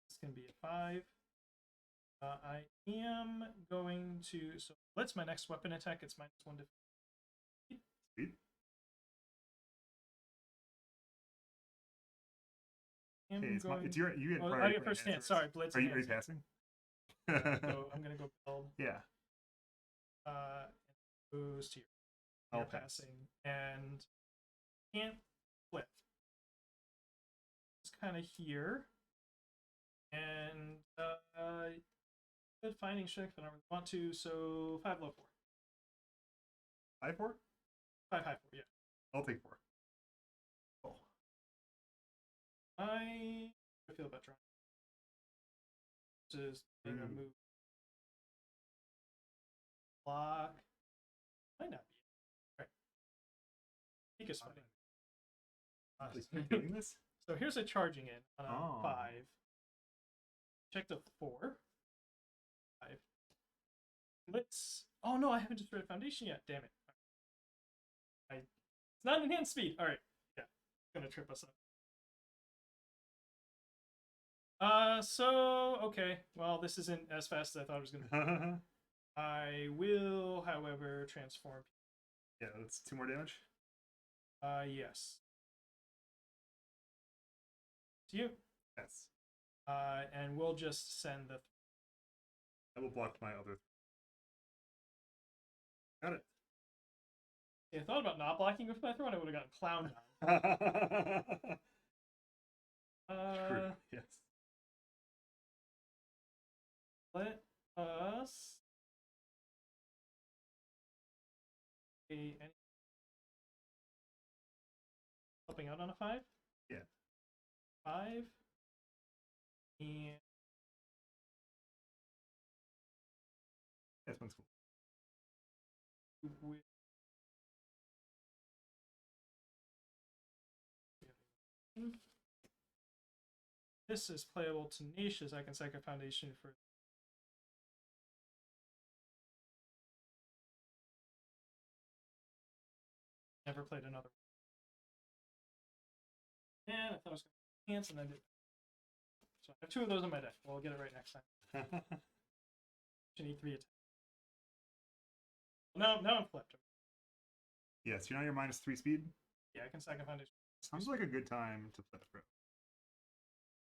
This can be a 5. I am going to. So let's my next weapon attack. It's -1 to. Sweet. It's you get I get first stance. Sorry, Blitz. Are you passing? So I'm gonna go build. Yeah. Goes to your I'll passing and can't flip. It's kind of here, and good finding strength, but I don't really want to. So 5 low 4. 5 4. 5 high 4. Yeah. I'll take 4. Cool. I feel about trying. This is being a move. Block. Might not be. All right. Take a swing. You're doing this? So here's a charging in on a 5. Check the 4. 5. Let's. Oh no, I haven't destroyed a foundation yet. Damn it. It's not enhanced speed. All right. Yeah. It's gonna trip us up. So okay. Well, this isn't as fast as I thought it was gonna be. I will, however, transform. Yeah, that's 2 more damage. Yes. To you. Yes. And we'll just send the. I will block my other. Got it. Yeah, I thought about not blocking with my throw and I would have gotten clowned on. True. Yes. Let us helping out on a 5? Yeah. 5. And This one's cool. with this is playable Tenacious. I can sack a foundation for never played another one. And I thought I was going to cancel and I did. So I have 2 of those in my deck. We'll get it right next time. I need 3 attacks. Now I'm flipped. Yes, you're now your -3 speed. Yeah, I can sack a foundation. Sounds like a good time to play through.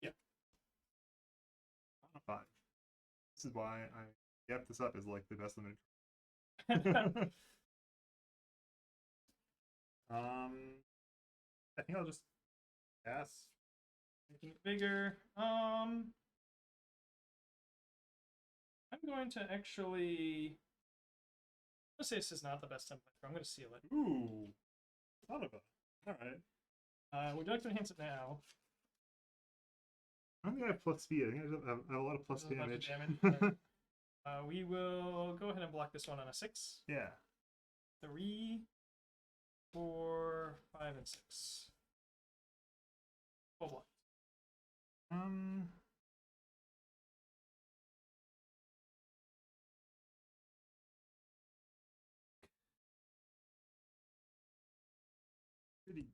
Yeah. On a 5. This is why I kept this up as like the best limited. I think I'll just pass. Making it bigger. I'm going to actually. Let's say this is not the best template. I'm going to seal it. Ooh, thought of it. All right. Would you like to enhance it now? I don't think I have plus speed. I think I have a lot of plus damage. We will go ahead and block this one on a 6. Yeah. 3, 4, 5, and 6. Full block. Pretty.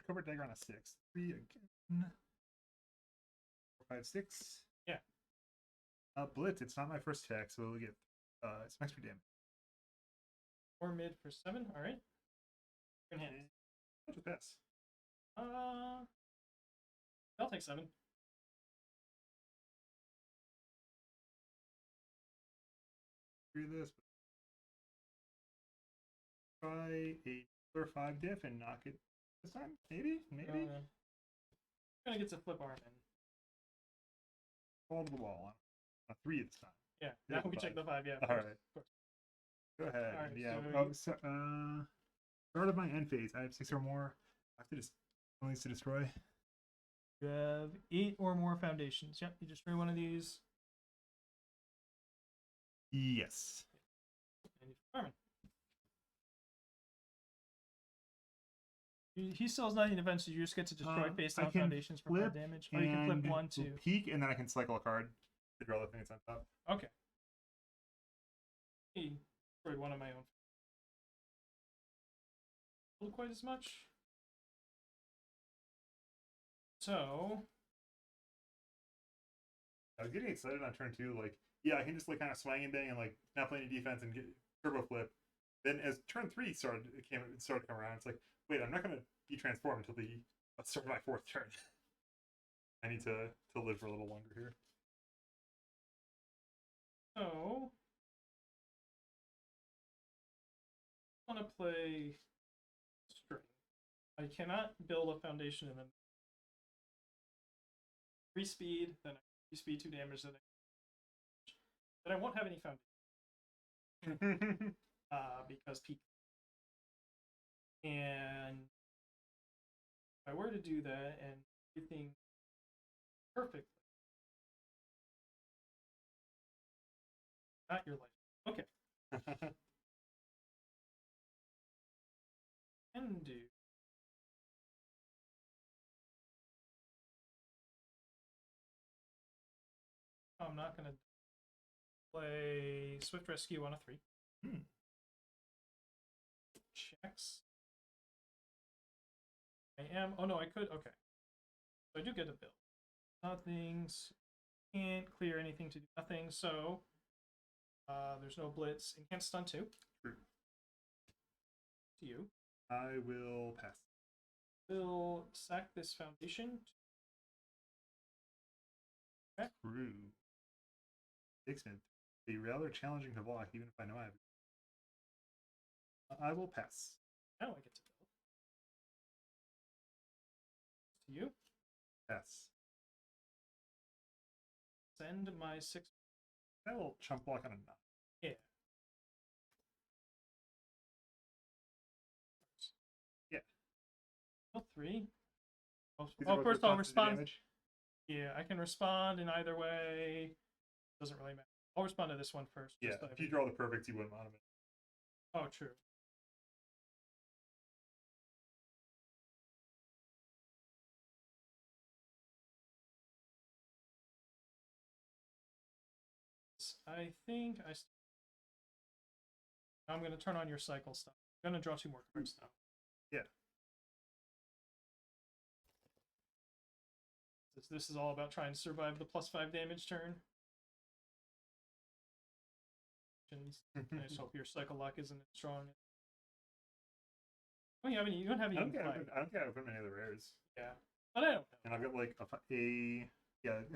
Cover dagger on a 6. 3 again. 4, 5, 6. Yeah. Blitz. It's not my first attack, so we'll get some extra damage. Or mid for 7. All right. Enhance. I'll just pass. I'll take 7. This. Try a 5 diff and knock it this time. Maybe. Gonna get to flip Armin. Fall to the wall. A 3 this time. Yeah. Now we check the 5. Yeah. All right. Go ahead. All right, Yeah. Start of my end phase. I have 6 or more. I have to just only to destroy. You have 8 or more foundations. Yep. You destroy one of these. Yes. And you Armin. He still has 90 defense, so you just get to destroy face down foundations for 5 damage. Or you can flip 1, 2. Peek, and then I can cycle a card to draw the thing that's on top. Okay. He destroyed one of my own. Not quite as much. So I was getting excited on turn 2, like, yeah, I can just like kind of swing and bang and like not play any defense and get turbo flip. Then as turn 3 started to come around, it's like, wait, I'm not gonna be transformed until the start of my 4th turn. I need to live for a little longer here. So I want to play string. I cannot build a foundation in them. 3 speed, then 3 speed, 2 damage, then I won't have any foundation. Because peak. And if I were to do that and everything perfectly, not your life. Okay. And do. I'm not going to play Swift Rescue on a 3. Checks. I am. Oh no, I could. Okay. So I do get a build. Nothing's. Can't clear anything to do nothing. So there's no blitz. And can't stun 2. True. To you. I will pass. Will sack this foundation. Okay. True. Dixon. Be rather challenging to block, even if I know I have. I will pass. Now I get to build. To you. Pass. Send my 6. I will chump block on a 9. Yeah. Yeah. Oh, 3. Oh, These are both first I'll responses to respond. damage. Yeah, I can respond in either way. Doesn't really matter. I'll respond to this one first. Yeah, just so if you draw the perfects, you wouldn't want them. Oh, true. I think I'm going to turn on your cycle stuff. I'm going to draw 2 more cards now. Yeah. This is all about trying to survive the +5 damage turn. I just hope your cycle lock isn't as strong. Oh, you don't have any. I don't think I open many of the rares. Yeah, but I don't know. And I've got like I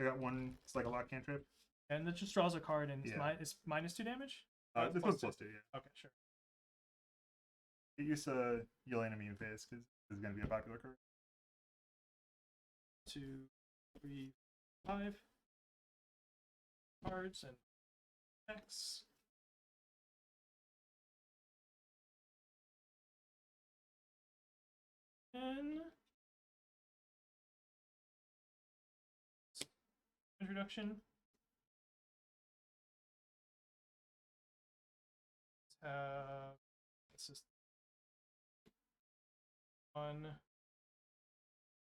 got one cycle lock cantrip. And that just draws a card and it's -2 damage? This one's +2, yeah. Okay, sure. Get used to Yelena Meme Phase, because this is going to be a popular card. 2, 3, 5 cards and X. And introduction. This is on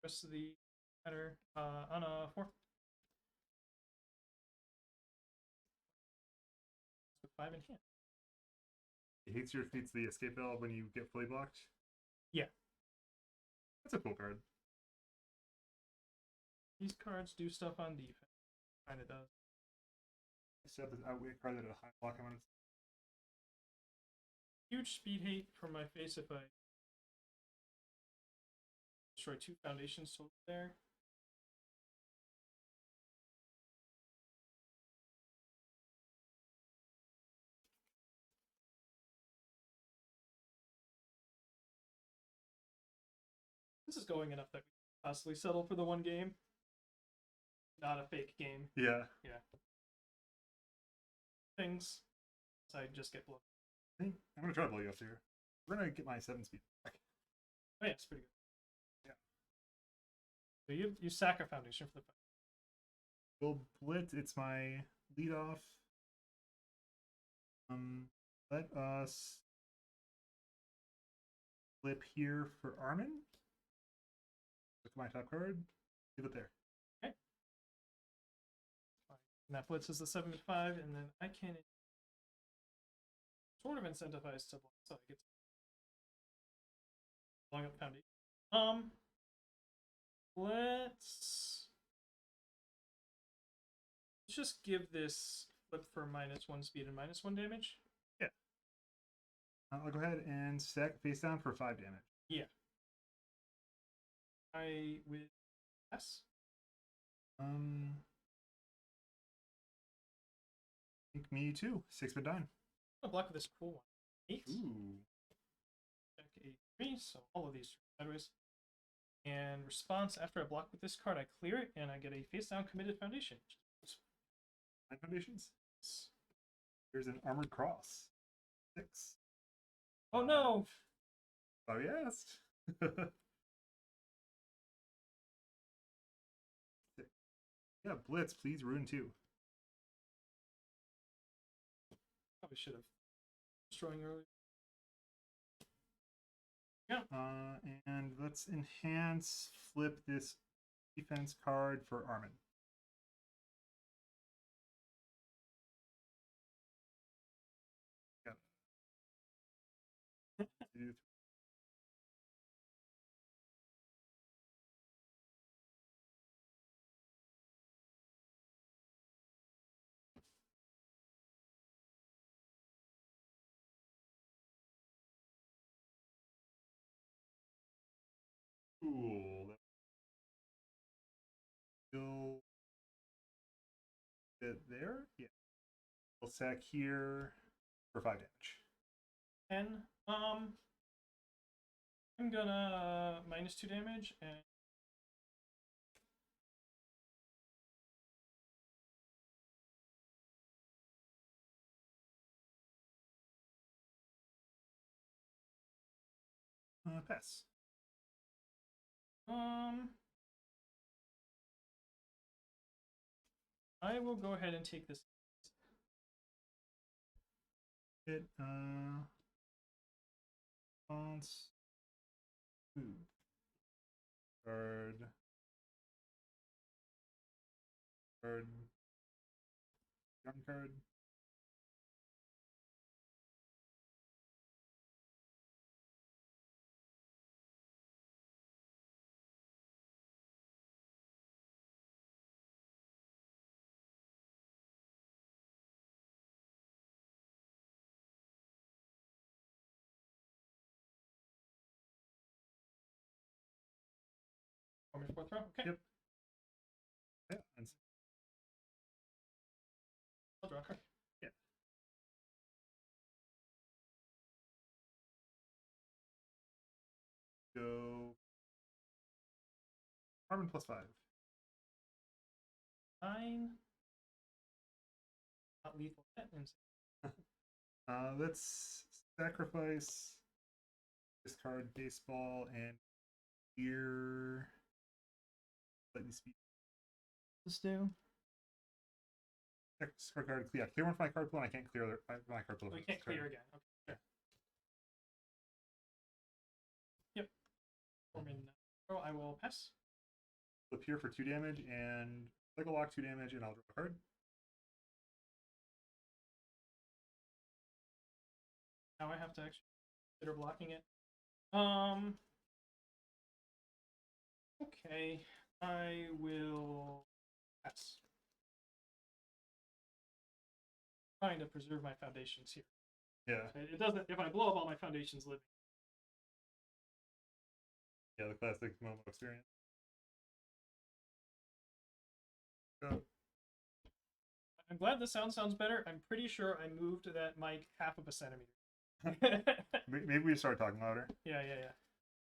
rest of the matter on a 4. With 5 in hand. It hates your defeats the escape valve when you get fully blocked. Yeah. That's a cool card. These cards do stuff on defense. Kinda does. I still have this outweigh card that a high block. I'm gonna huge speed hate from my face if I destroy 2 foundations total there. This is going enough that we can possibly settle for the 1 game. Not a fake game. Yeah. Yeah. Things. So I just get blown. I think I'm gonna try to blow you up here. We're gonna get my 7 speed back. Oh yeah, it's pretty good. Yeah. So you sack a foundation for the fight. We'll blitz. It's my lead off. Let us flip here for Armin. Look at my top card. Leave it there. Okay. And that blitz is the 7/5, and then I can sort of incentivize to block, so I get to blowing up foundation. Let's just give this flip for -1 speed and -1 damage. Yeah. I'll go ahead and stack face down for 5 damage. Yeah. I with S. I think me too. 6 but done. I'm gonna block with this cool one. 8. Ooh. Check 8, 3. So all of these sideways. And response after I block with this card, I clear it and I get a face down committed foundation. 9 foundations. There's an armored cross. 6. Oh no! Oh yes. Yeah, blitz, please. Ruin 2. Probably should have destroying earlier. Yeah. And let's enhance. Flip this defense card for Armin. Got it. Cool. Still get there? Yeah. We'll sack here for 5 damage. 10. I'm gonna -2 damage and Pass. I will go ahead and take this. Hit, response. Ooh. Card. Card. Gun card. For my 4th row. Okay. Yep. Yeah. And I'll draw a card. yeah. Go. Carbon +5. 9. Not lethal yet. Let's sacrifice, discard baseball, and clear lightning speed. Let's do. Discard card, yeah, clear one from my card pool, and I can't clear my card pool. We can't clear again. Okay. Yeah. Yep. I will pass. Flip here for 2 damage, and cycle lock 2 damage, and I'll draw a card. Now I have to actually consider blocking it. Okay, I will pass. Trying to preserve my foundations here. Yeah. It doesn't. If I blow up all my foundations living. Yeah, the classic Momo experience. Go. I'm glad the sound sounds better. I'm pretty sure I moved that mic 1/2 centimeter. Maybe we start talking louder. Yeah.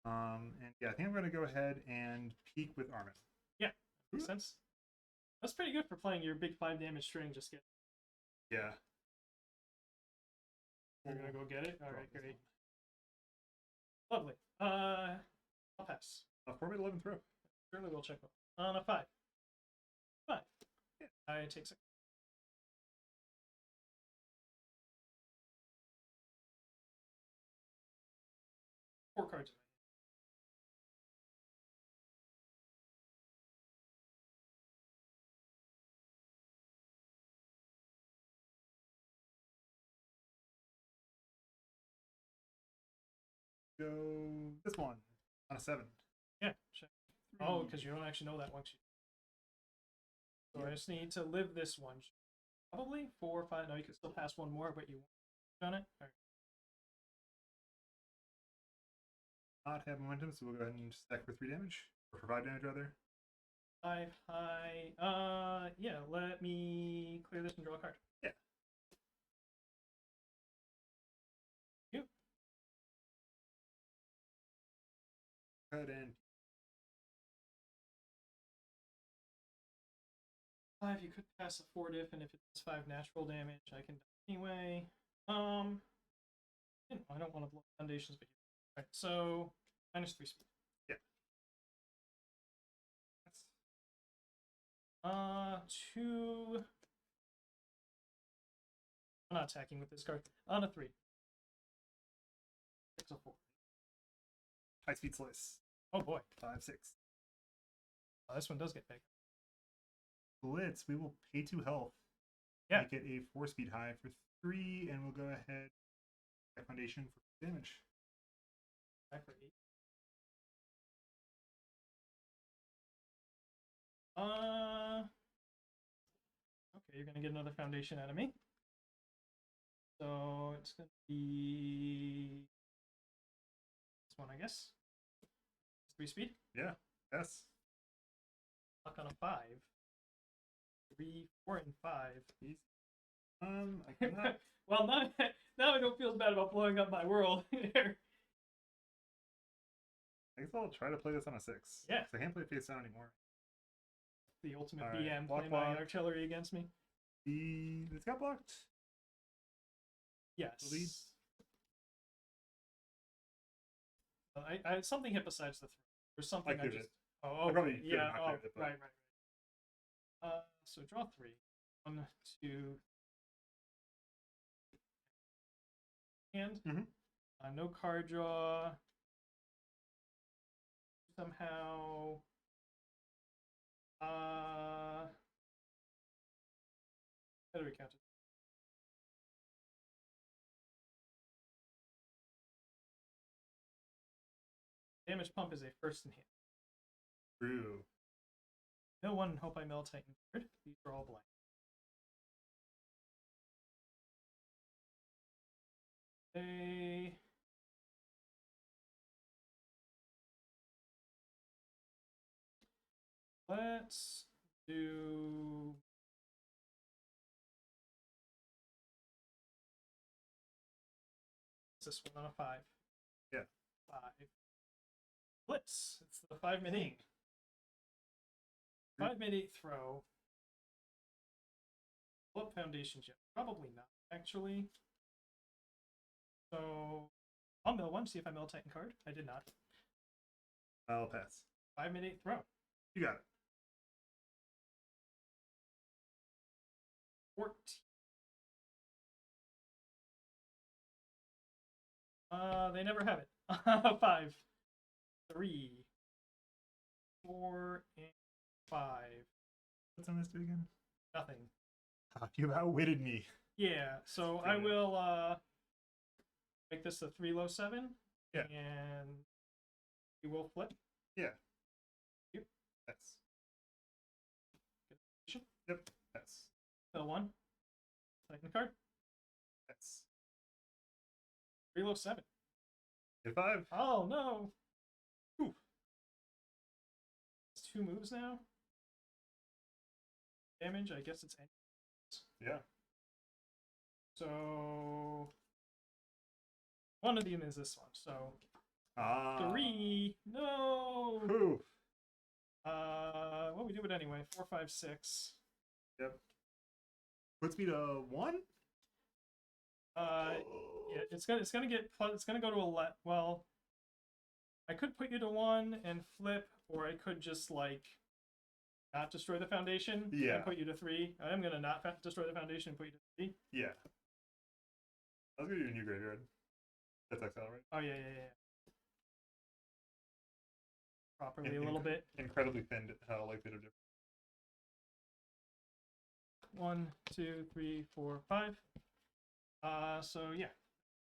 And yeah, I think I'm gonna go ahead and peek with Armin. Yeah, makes sense. That's pretty good for playing your big 5 damage string. Just get. Yeah. You're gonna go get it. All right, great. Lovely. I'll pass. 4-11 throw. Surely we'll check on a 5. 5. Yeah. I take 6. Four cards in my hand. Go this one on a 7. Yeah, check. Oh, because you don't actually know that once you. So Yeah. I just need to live this one. Probably 4 or 5. No, you can still pass one more, but you won't done it. All right. Not have momentum, so we'll go ahead and stack for 3 damage. Or for 5 damage, rather. 5 high. Yeah, let me clear this and draw a card. Yeah. You. Go ahead and 5, you could pass a 4 diff, and if it does 5 natural damage, I can anyway. I don't want to blow foundations, but right. So -3 speed. Yeah. 2. I'm not attacking with this card. On a 3. 6 or 4. high speed slice. Oh boy. 5-6. This one does get big. Blitz, we will pay 2 health. Yeah. Make it a 4-speed high for 3, and we'll go ahead. Foundation for damage. Back for 8. Okay, you're gonna get another foundation out of me. So it's gonna be this one, I guess. 3 speed. Yeah. Yes. Luck on a 5. 3, 4, and 5. Easy. I cannot. Well, now I don't feel bad about blowing up my world here. I guess I'll try to play this on a 6. Yeah. 'Cause I can't play face down anymore. The ultimate All right, BM block, play my block. artillery against me. It's got blocked. Yes. Lead. Something hit besides the 3. There's something I cleared just. it. Oh, I probably okay. could have Yeah. not Oh, cleared it, but- right. So draw 3. 1, 2. Hand. Mhm. No card draw. Somehow. How do we count it? Damage pump is a first in hand. True. No one hope I mill Titan card. These are all blank. Let's do this one on a 5. Yeah. 5. Blitz. It's the 5-minute. 5-minute throw. What foundation jet? Probably not, actually. So I'll mill one, see if I mill a Titan card. I did not. I'll pass. 5-minute throw. You got it. 14. They never have it. 5. 3. 4 and 5. What's on this do again? Nothing. You outwitted me. Yeah, so I will make this a 3 low 7. Yeah. And you will flip. Yeah. Yep. That's. Yep. That's. Fill 1. Titan card. That's. 3 low 7. Hit 5. Oh no. Ooh. It's 2 moves now. Damage, I guess it's any. Yeah. So one of them is this one. So 3. No. Ooh. Well, we do it anyway. 4, 5, 6. Yep. Puts me to 1. Yeah, it's gonna go to 11. Well, I could put you to 1 and flip, or I could just like not destroy the foundation. Yeah. And put you to 3. I am gonna not destroy the foundation and put you to 3. Yeah. I was gonna do a new graveyard. That's XL, right? Oh yeah. Properly a little bit. Incredibly thin. How like bit of difference. 1, 2, 3, 4, 5. So yeah,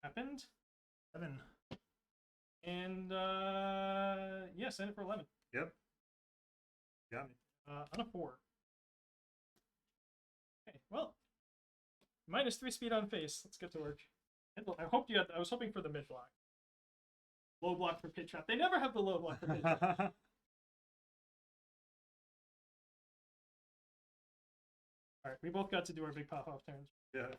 happened. 7. And yeah, send it for 11. Yep. Got me. On a 4. Okay, well, -3 speed on face. Let's get to work. I was hoping for the mid block. Low block for pit trap. They never have the low block for pit trap. All right, we both got to do our big pop off turns. Yeah.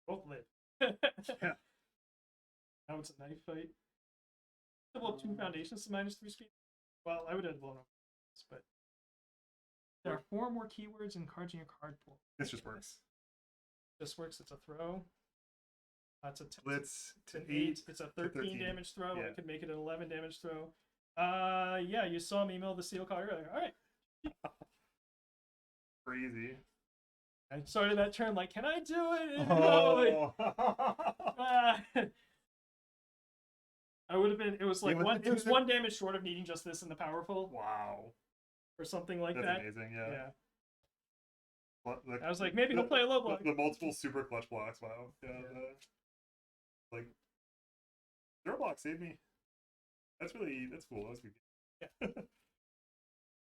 Both live. Yeah. Now it's a knife fight. Blow up 2 foundations to -3 speed. Well, I would have blown up, but there are 4 more keywords and cards in your card pool. This just works. This works. It's a throw. It's a 10. Blitz It's to an 8. It's a 13 damage throw. I Yeah. could make it an 11 damage throw. Yeah, you saw me mill the seal card earlier. All right. Crazy. I started that turn like, can I do it? Oh. I would have been. It was like Yeah, one. It was 1 damage short of needing just this in the powerful Wow. or something like That's that. amazing. Yeah. Yeah. Like, I was like, maybe he'll play a low block. The multiple super clutch blocks. Wow. Yeah. Like, zero block saved me. That's cool. That was good. Yeah.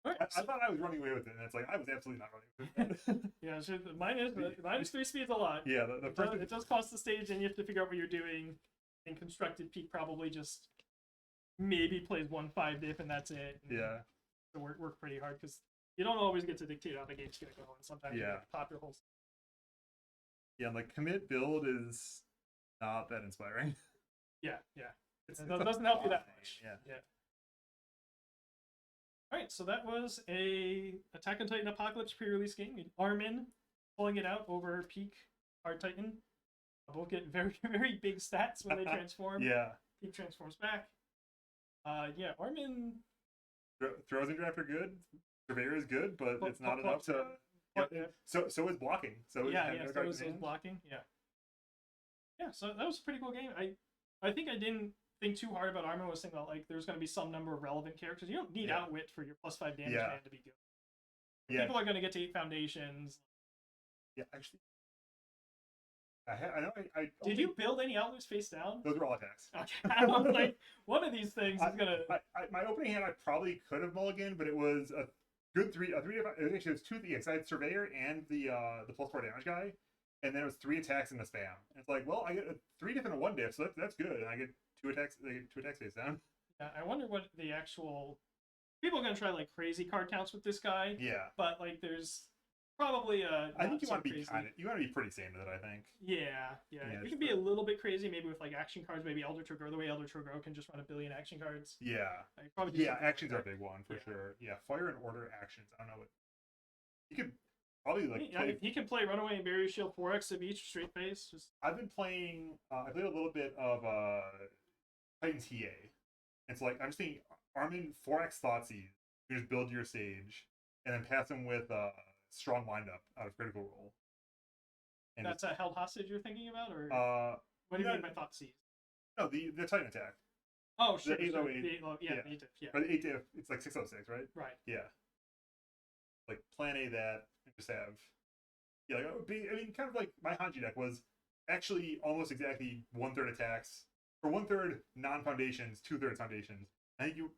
All right, I thought I was running away with it, and it's like I was absolutely not running with it. yeah, so the -3 speed's a lot. Yeah, the first It does cost the stage, and you have to figure out what you're doing. And constructed peak probably just maybe plays 1/5 diff, and that's it. And yeah. so work pretty hard because you don't always get to dictate how the game's gonna go, and sometimes you Yeah. have to pop your whole. Yeah, like commit build is not that inspiring. Yeah, yeah. It doesn't help you that much. Yeah. Yeah. All right, so that was a Attack on Titan Apocalypse pre-release game. Armin pulling it out over Peak Hard Titan. Both get very very big stats when they transform. Yeah. Peak transforms back. Yeah, Armin. Throws and draft are good. Surveyor is good, but it's not enough to. Yeah. So is blocking. So is so is blocking. Yeah. Yeah, so that was a pretty cool game. I think I didn't think too hard about Armin. I was thinking about like there's going to be some number of relevant characters. You don't need Outwit for your +5 damage man to be good. Yeah. People are going to get to 8 foundations. Yeah, actually. I know. Did you build any Outwits face down? Those were all attacks. Okay. I was like, one of these things is gonna. My opening hand, I probably could have mulliganed, but it was a good three. Actually, it was two. Yes, I had Surveyor and the +4 damage guy, and then it was 3 attacks in the spam. And it's like, well, I get 3 different in 1 diff, so that's good, and I get 2 attacks. They get 2 attacks face down. Yeah, I wonder what the actual people are gonna try like crazy card counts with this guy. Yeah. But like, there's probably I think you want to be you want to be pretty sane with it. I think. Yeah. You can be a little bit crazy, maybe with like action cards, maybe Elder Trigger. The way Elder Trigger can just run a billion action cards. Yeah. Probably actions are a big one for sure. Yeah, fire and order actions. I don't know what. You could probably like. He can play Runaway and Barrier Shield 4x of each straight face. I've been playing. I played a little bit of Titan TA. It's like I'm just thinking Armin 4x Thoughtseize. You just build your sage and then pass him with strong windup out of critical roll. And that's a held hostage you're thinking about, or what do you mean by Thoughtseize? No, the Titan attack. Oh, sure. The 808. The 8 diff, yeah. Or the 8 diff, it's like 606, right? Right. Yeah. Like plan A that and just have. Yeah, like, I mean, kind of like my Hanji deck was actually almost exactly 1/3 attacks, or 1/3 non-foundations, 2/3 foundations. I think you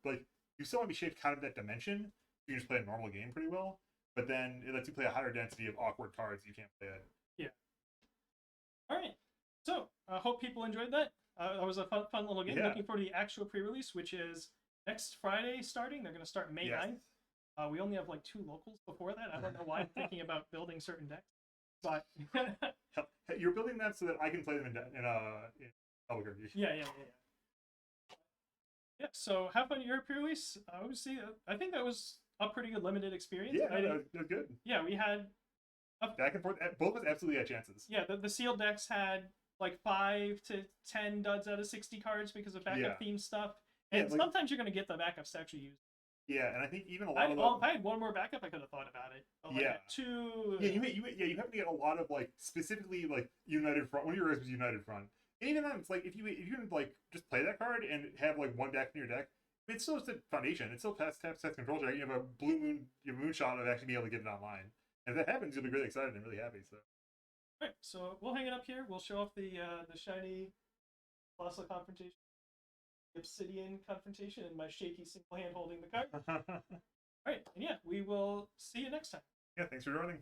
still want to be shaped kind of that dimension. You can just play a normal game pretty well. But then it lets you play a higher density of awkward cards you can't play it. Yeah. All right. So I hope people enjoyed that. That was a fun little game. Yeah. Looking forward to the actual pre-release, which is next Friday starting. They're going to start May 9th. We only have like 2 locals before that. I don't know why I'm thinking about building certain decks. But you're building them so that I can play them in Albuquerque. Yeah. Yeah, so have fun at your pre-release. Obviously, I think that was a pretty good limited experience. Yeah, that was good. Yeah, we had back and forth. Both of us absolutely had chances. Yeah, the sealed decks had like 5 to 10 duds out of 60 cards because of backup theme stuff. And sometimes you're going to get the backups to actually use. Yeah, and I think even a lot of if I had one more backup, I could have thought about it. But yeah. 2. Yeah, you have to get a lot of like specifically like United Front. One of yours was United Front. And even then, it's like if you can like just play that card and have like 1 deck in your deck. It's still just a foundation. It still taps control check. You have a blue moon, you have a moonshot of actually being able to get it online. And if that happens, you'll be really excited and really happy. So, all right. So we'll hang it up here. We'll show off the shiny Colossal Confrontation, Obsidian Confrontation, and my shaky single hand holding the card. All right, and yeah, we will see you next time. Yeah, thanks for joining.